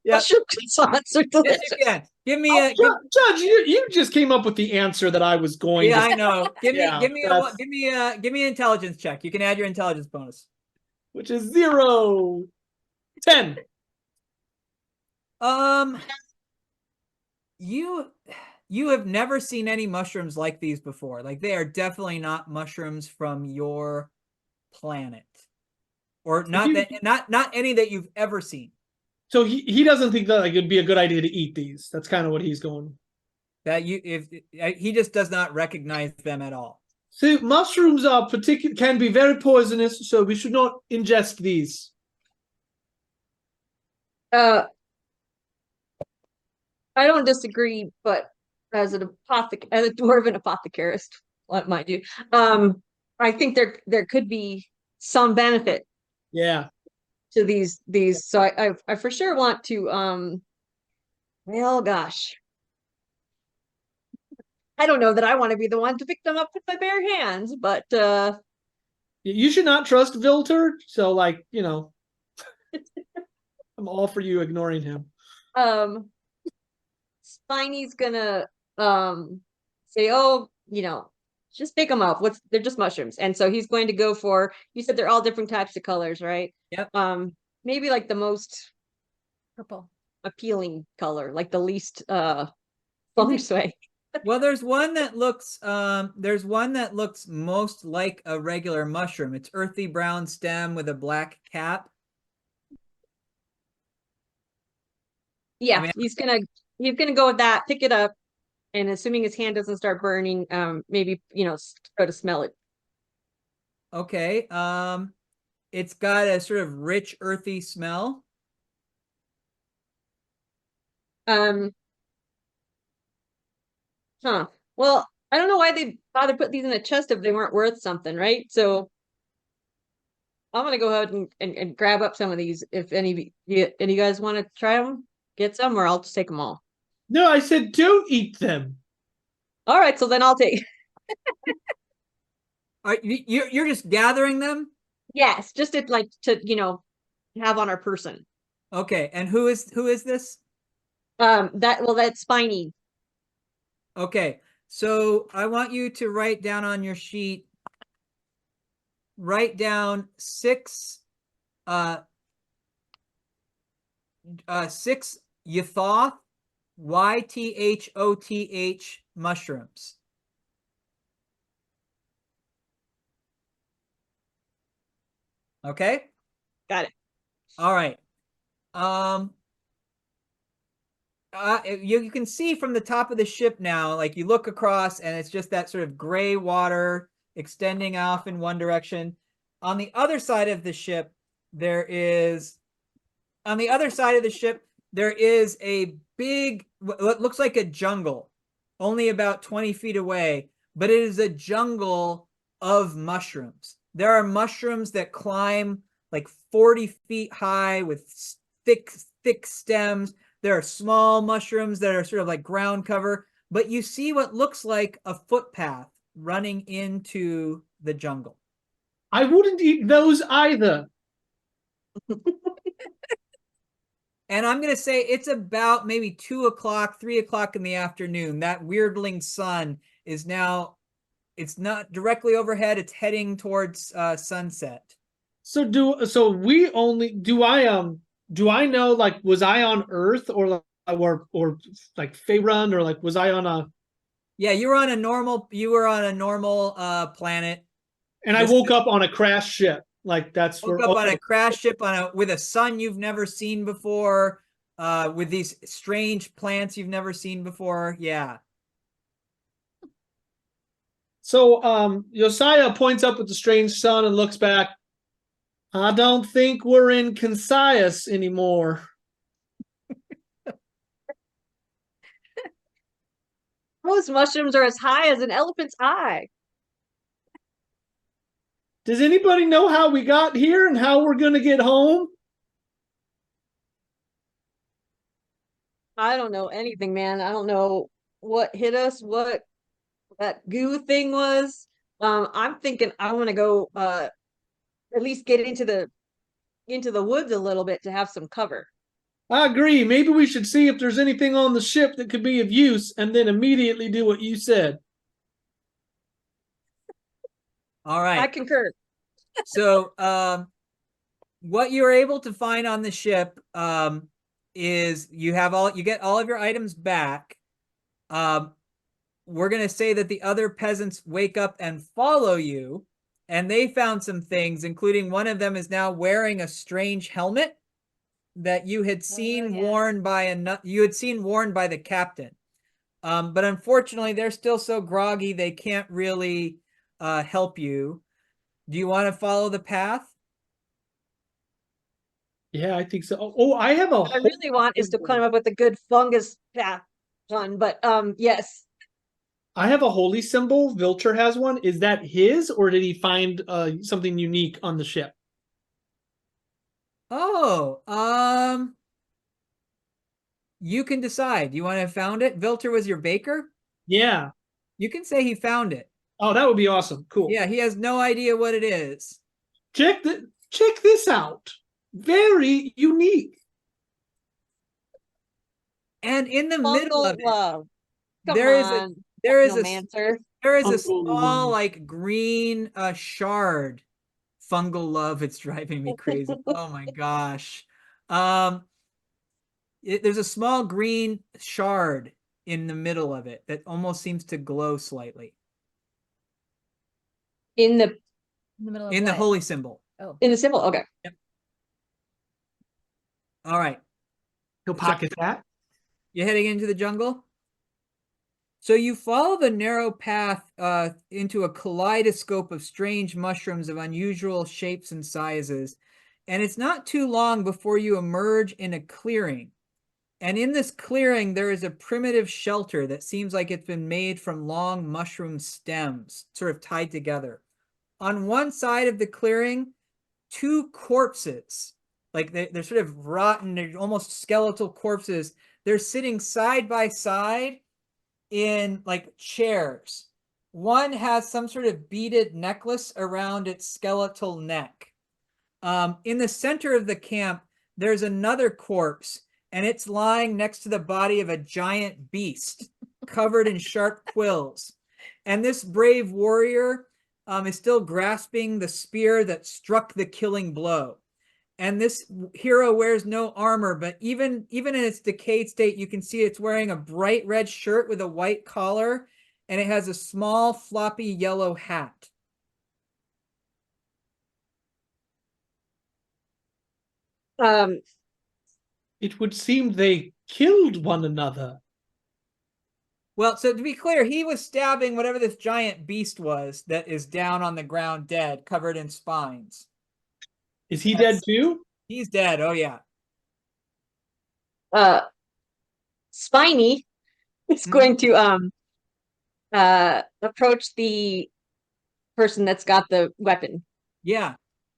[SPEAKER 1] Yeah.
[SPEAKER 3] Mushroom croissants are
[SPEAKER 1] Yes,
[SPEAKER 3] delicious.
[SPEAKER 1] you can. Give me
[SPEAKER 4] Oh,
[SPEAKER 1] a
[SPEAKER 4] Judge, you just came up with the answer that I was going
[SPEAKER 1] yeah,
[SPEAKER 4] to,
[SPEAKER 1] I know. Give me
[SPEAKER 4] Yeah,
[SPEAKER 1] give me
[SPEAKER 4] that's-
[SPEAKER 1] give me an intelligence check. You can add your intelligence bonus.
[SPEAKER 4] which is 0. 10.
[SPEAKER 1] You have never seen any mushrooms like these before. Like, they are definitely not mushrooms from your planet. Or not any that you've ever seen.
[SPEAKER 4] So he doesn't think that it'd be a good idea to eat these. That's kind of what he's going.
[SPEAKER 1] That he just does not recognize them at all.
[SPEAKER 4] So mushrooms can be very poisonous, so we should not ingest these.
[SPEAKER 3] I don't disagree, but as a dwarven apothecarist, mind you, I think there could be some benefit
[SPEAKER 4] Yeah.
[SPEAKER 3] to these. So I for sure want to. Well, gosh, I don't know that I want to be the one to pick them up with my bare hands, but
[SPEAKER 4] You should not trust Vilter. So, I'm all for you ignoring him.
[SPEAKER 3] Spiny's gonna say, oh, just pick them up. They're just mushrooms. And so he's going to go for, you said they're all different types of colors, right?
[SPEAKER 1] Yep.
[SPEAKER 3] Maybe like the most
[SPEAKER 2] Purple.
[SPEAKER 3] appealing color, like the least feng shui.
[SPEAKER 1] Well, there's one that looks most like a regular mushroom. It's earthy brown stem with a black cap.
[SPEAKER 3] Yeah,
[SPEAKER 1] mean-
[SPEAKER 3] he's gonna go with that, pick it up, and assuming his hand doesn't start burning, maybe try to smell it.
[SPEAKER 1] Okay. It's got a sort of rich, earthy smell.
[SPEAKER 3] Um, huh. Well, I don't know why they bothered putting these in a chest if they weren't worth something, right? So I'm gonna go ahead and grab up some of these. If any of you guys want to try them, get some, or I'll just take them all.
[SPEAKER 4] No, I said don't eat them.
[SPEAKER 3] All right, so then I'll take.
[SPEAKER 1] You're just gathering them?
[SPEAKER 3] Yes, just to have on our person.
[SPEAKER 1] Okay. And who is this?
[SPEAKER 3] That's spiny.
[SPEAKER 1] Okay. So I want you to write down on your sheet, write down six Ythoth, Ythoth mushrooms. Okay?
[SPEAKER 3] Got it.
[SPEAKER 1] All right. You can see from the top of the ship now, like you look across and it's just that sort of gray water extending off in one direction. On the other side of the ship, there is a big, what looks like a jungle, only about 20 feet away, but it is a jungle of mushrooms. There are mushrooms that climb like 40 feet high with thick stems. There are small mushrooms that are sort of like ground cover, but you see what looks like a footpath running into the jungle.
[SPEAKER 4] I wouldn't eat those either.
[SPEAKER 1] And I'm going to say it's about maybe 2 o'clock, 3 o'clock in the afternoon. That weirdling sun is now, it's not directly overhead. It's heading towards sunset.
[SPEAKER 4] So do I know, like, was I on Earth or like Faerun, or like was I on a?
[SPEAKER 1] Yeah, you were on a normal planet.
[SPEAKER 4] And I woke up on a crash ship. Like that's
[SPEAKER 1] Woke
[SPEAKER 4] where
[SPEAKER 1] up on a crash ship with a sun you've never seen before, with these strange plants you've never seen before. Yeah.
[SPEAKER 4] So Josiah points up at the strange sun and looks back. I don't think we're in Concise anymore.
[SPEAKER 3] Those mushrooms are as high as an elephant's eye.
[SPEAKER 4] Does anybody know how we got here and how we're going to get home?
[SPEAKER 3] I don't know anything, man. I don't know what hit us, what that goo thing was. I'm thinking I want to go at least get into the woods a little bit to have some cover.
[SPEAKER 4] I agree. Maybe we should see if there's anything on the ship that could be of use and then immediately do what you said.
[SPEAKER 1] All right.
[SPEAKER 3] I concur.
[SPEAKER 1] So, what you're able to find on the ship is you get all of your items back. We're going to say that the other peasants wake up and follow you, and they found some things, including one of them is now wearing a strange helmet that you had seen worn by the captain. But unfortunately, they're still so groggy they can't really help you. Do you want to follow the path?
[SPEAKER 4] Yeah, I think so. Oh, I have a.
[SPEAKER 3] What I really want is to climb up with a good fungus path one, but yes.
[SPEAKER 4] I have a holy symbol. Vilcher has one. Is that his, or did he find something unique on the ship?
[SPEAKER 1] Oh, you can decide. You want to have found it? Vilcher was your baker?
[SPEAKER 4] Yeah.
[SPEAKER 1] You can say he found it.
[SPEAKER 4] Oh, that would be awesome. Cool.
[SPEAKER 1] Yeah, he has no idea what it is.
[SPEAKER 4] Check this out. Very unique.
[SPEAKER 1] And in the middle of it,
[SPEAKER 3] Love. Come
[SPEAKER 1] there is
[SPEAKER 3] on,
[SPEAKER 1] there is
[SPEAKER 3] Necromancer.
[SPEAKER 1] a
[SPEAKER 4] Fungal
[SPEAKER 1] small
[SPEAKER 4] love.
[SPEAKER 1] like green shard. Fungal love. It's driving me crazy. Oh my gosh. There's a small green shard in the middle of it that almost seems to glow slightly
[SPEAKER 3] In the
[SPEAKER 2] In the middle of
[SPEAKER 1] in the
[SPEAKER 2] what?
[SPEAKER 1] holy symbol.
[SPEAKER 2] Oh,
[SPEAKER 3] in the symbol. Okay.
[SPEAKER 1] All right.
[SPEAKER 4] He'll pocket that.
[SPEAKER 1] You're heading into the jungle? So you follow the narrow path into a kaleidoscope of strange mushrooms of unusual shapes and sizes. And it's not too long before you emerge in a clearing. And in this clearing, there is a primitive shelter that seems like it's been made from long mushroom stems, sort of tied together. On one side of the clearing, two corpses, like they're sort of rotten, they're almost skeletal corpses. They're sitting side by side in like chairs. One has some sort of beaded necklace around its skeletal neck. In the center of the camp, there's another corpse, and it's lying next to the body of a giant beast covered in sharp quills. And this brave warrior is still grasping the spear that struck the killing blow. And this hero wears no armor, but even in its decayed state, you can see it's wearing a bright red shirt with a white collar, and it has a small floppy yellow hat.
[SPEAKER 4] It would seem they killed one another.
[SPEAKER 1] Well, so to be clear, he was stabbing whatever this giant beast was that is down on the ground dead, covered in spines.
[SPEAKER 4] Is he dead too?
[SPEAKER 1] He's dead. Oh, yeah.
[SPEAKER 3] Spiny is
[SPEAKER 1] Mhm.
[SPEAKER 3] going to approach the person that's got the weapon
[SPEAKER 1] Yeah.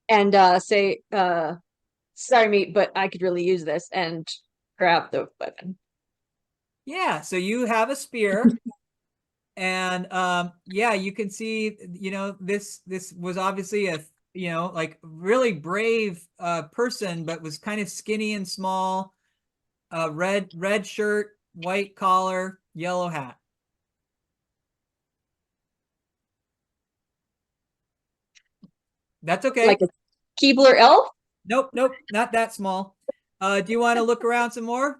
[SPEAKER 3] and say, sorry, mate, but I could really use this, and grab the weapon.
[SPEAKER 1] Yeah. So you have a spear. And yeah, you can see, this was obviously a, like really brave person, but was kind of skinny and small. Red shirt, white collar, yellow hat. That's okay.
[SPEAKER 3] Like a Keebler elf?
[SPEAKER 1] Nope, not that small. Do you want to look around some more?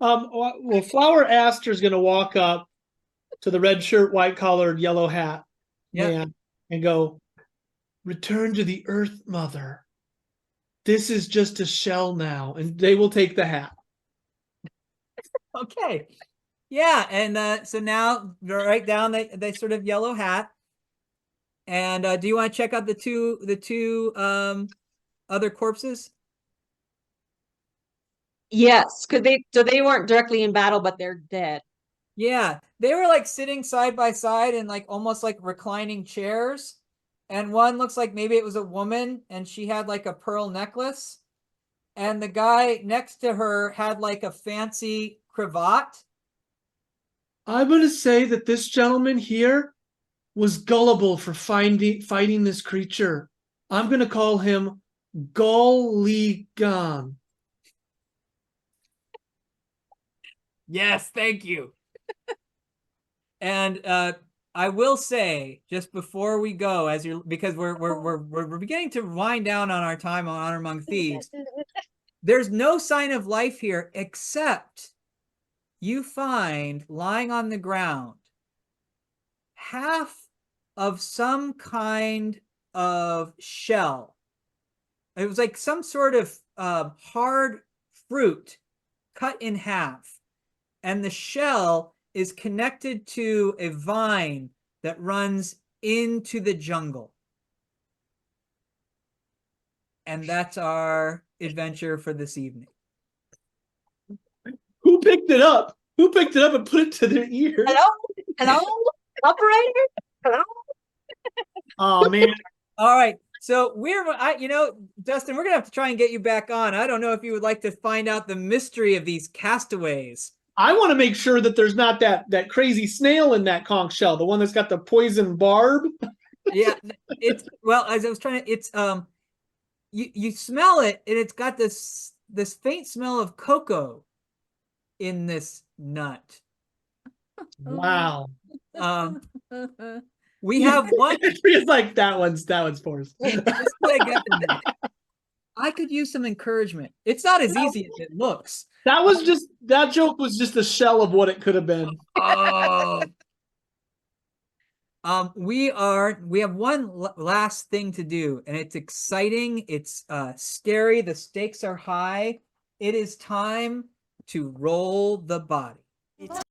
[SPEAKER 4] Well, Flower Aster's going to walk up to the red shirt, white collared, yellow hat
[SPEAKER 1] Yep.
[SPEAKER 4] man and go, "Return to the Earth, Mother. This is just a shell now," and they will take the hat.
[SPEAKER 1] Okay. Yeah, and so now right down they sort of yellow hat. And do you want to check out the two other corpses?
[SPEAKER 3] Yes, because they weren't directly in battle, but they're dead.
[SPEAKER 1] Yeah, they were like sitting side by side in like almost like reclining chairs. And one looks like maybe it was a woman and she had like a pearl necklace. And the guy next to her had like a fancy cravat.
[SPEAKER 4] I'm going to say that this gentleman here was gullible for fighting this creature. I'm going to call him Gulligan.
[SPEAKER 1] Yes, thank you. And I will say just before we go, because we're beginning to wind down on our time on Honor Among Thieves. There's no sign of life here except you find lying on the ground half of some kind of shell. It was like some sort of hard fruit cut in half, and the shell is connected to a vine that runs into the jungle. And that's our adventure for this evening.
[SPEAKER 4] Who picked it up? Who picked it up and put it to their ears?
[SPEAKER 3] Hello, operator. Hello.
[SPEAKER 4] Oh man!
[SPEAKER 1] All right. So Dustin, we're gonna have to try and get you back on. I don't know if you would like to find out the mystery of these castaways.
[SPEAKER 4] I want to make sure that there's not that crazy snail in that conch shell, the one that's got the poison barb.
[SPEAKER 1] Yeah, it's as I was trying to, it's you smell it and it's got this faint smell of cocoa in this nut.
[SPEAKER 4] Wow.
[SPEAKER 1] We have one.
[SPEAKER 4] It's like that one's forced.
[SPEAKER 1] This is what I get from that. I could use some encouragement. It's not as easy as it looks.
[SPEAKER 4] That joke was just a shell of what it could have been.
[SPEAKER 1] Oh. We have one last thing to do, and it's exciting. It's scary. The stakes are high. It is time to roll the body.
[SPEAKER 5] It's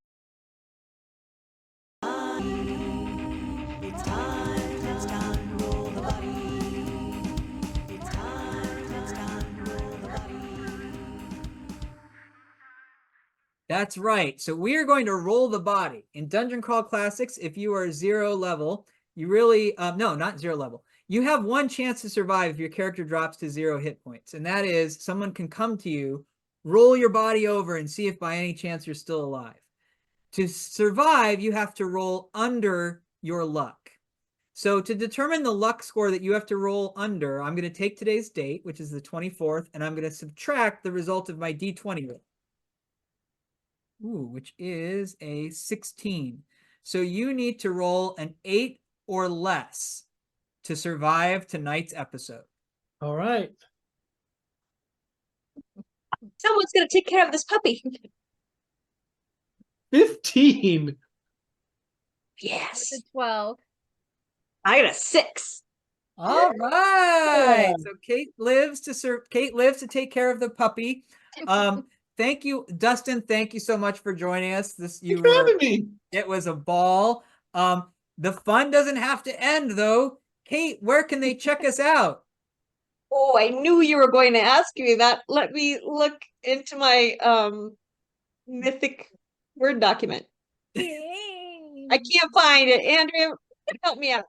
[SPEAKER 5] time to roll the body. It's time to roll the body.
[SPEAKER 1] That's right. So we are going to roll the body. In Dungeon Crawl Classics, if you are 0 level, you really, no, not 0 level. You have one chance to survive if your character drops to 0 hit points. And that is someone can come to you, roll your body over, and see if by any chance you're still alive. To survive, you have to roll under your luck. So to determine the luck score that you have to roll under, I'm going to take today's date, which is the 24th, and I'm going to subtract the result of my D20 roll. Ooh, which is a 16. So you need to roll an 8 or less to survive tonight's episode.
[SPEAKER 4] All right.
[SPEAKER 3] Someone's gonna take care of this puppy.
[SPEAKER 4] 15.
[SPEAKER 3] Yes.
[SPEAKER 2] With a 12.
[SPEAKER 3] I got a 6.
[SPEAKER 1] All right. So Kate lives to take care of the puppy. Thank you, Dustin. Thank you so much for joining us.
[SPEAKER 4] Thanks for having me.
[SPEAKER 1] It was a ball. The fun doesn't have to end though. Kate, where can they check us out?
[SPEAKER 3] Oh, I knew you were going to ask me that. Let me look into my mythic Word document. I can't find it. Andrea, help me out.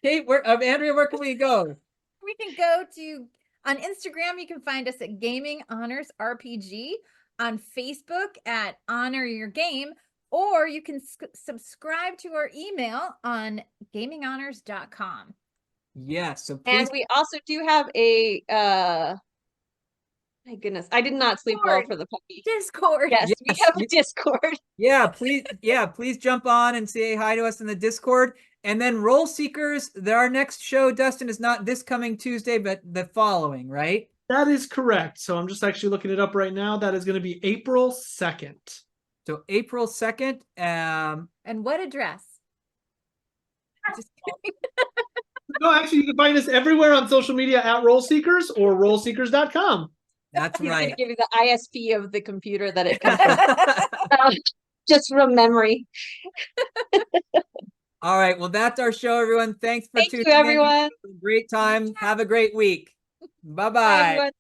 [SPEAKER 1] Kate, Andrea, where can we go?
[SPEAKER 2] We can go to, on Instagram, you can find us at Gaming Honors RPG, on Facebook at Honor Your Game, or you can subscribe to our email on gaminghonors.com.
[SPEAKER 1] Yes. So
[SPEAKER 3] And
[SPEAKER 1] please,
[SPEAKER 3] we also do have a my goodness, I did not sleep well
[SPEAKER 2] Discord.
[SPEAKER 3] for the puppy.
[SPEAKER 2] Discord.
[SPEAKER 3] Yes, we
[SPEAKER 1] Yes,
[SPEAKER 3] have a Discord.
[SPEAKER 1] please jump on and say hi to us in the Discord. And then Rollseekers, our next show, Dustin, is not this coming Tuesday, but the following, right?
[SPEAKER 4] That is correct. So I'm just actually looking it up right now. That is going to be April 2nd.
[SPEAKER 1] So April 2nd.
[SPEAKER 2] And what address? Just kidding.
[SPEAKER 4] No, actually, you can find us everywhere on social media at Rollseekers or rollseekers.com.
[SPEAKER 1] That's
[SPEAKER 3] He's
[SPEAKER 1] right.
[SPEAKER 3] gonna give you the ISP of the computer that it comes from. Just from memory.
[SPEAKER 1] All right. Well, that's our show, everyone. Thanks for
[SPEAKER 3] Thank
[SPEAKER 1] tuning
[SPEAKER 3] you,
[SPEAKER 1] in.
[SPEAKER 3] everyone.
[SPEAKER 1] Great time. Have a great week.
[SPEAKER 3] Bye,
[SPEAKER 1] Bye-bye.
[SPEAKER 3] everyone.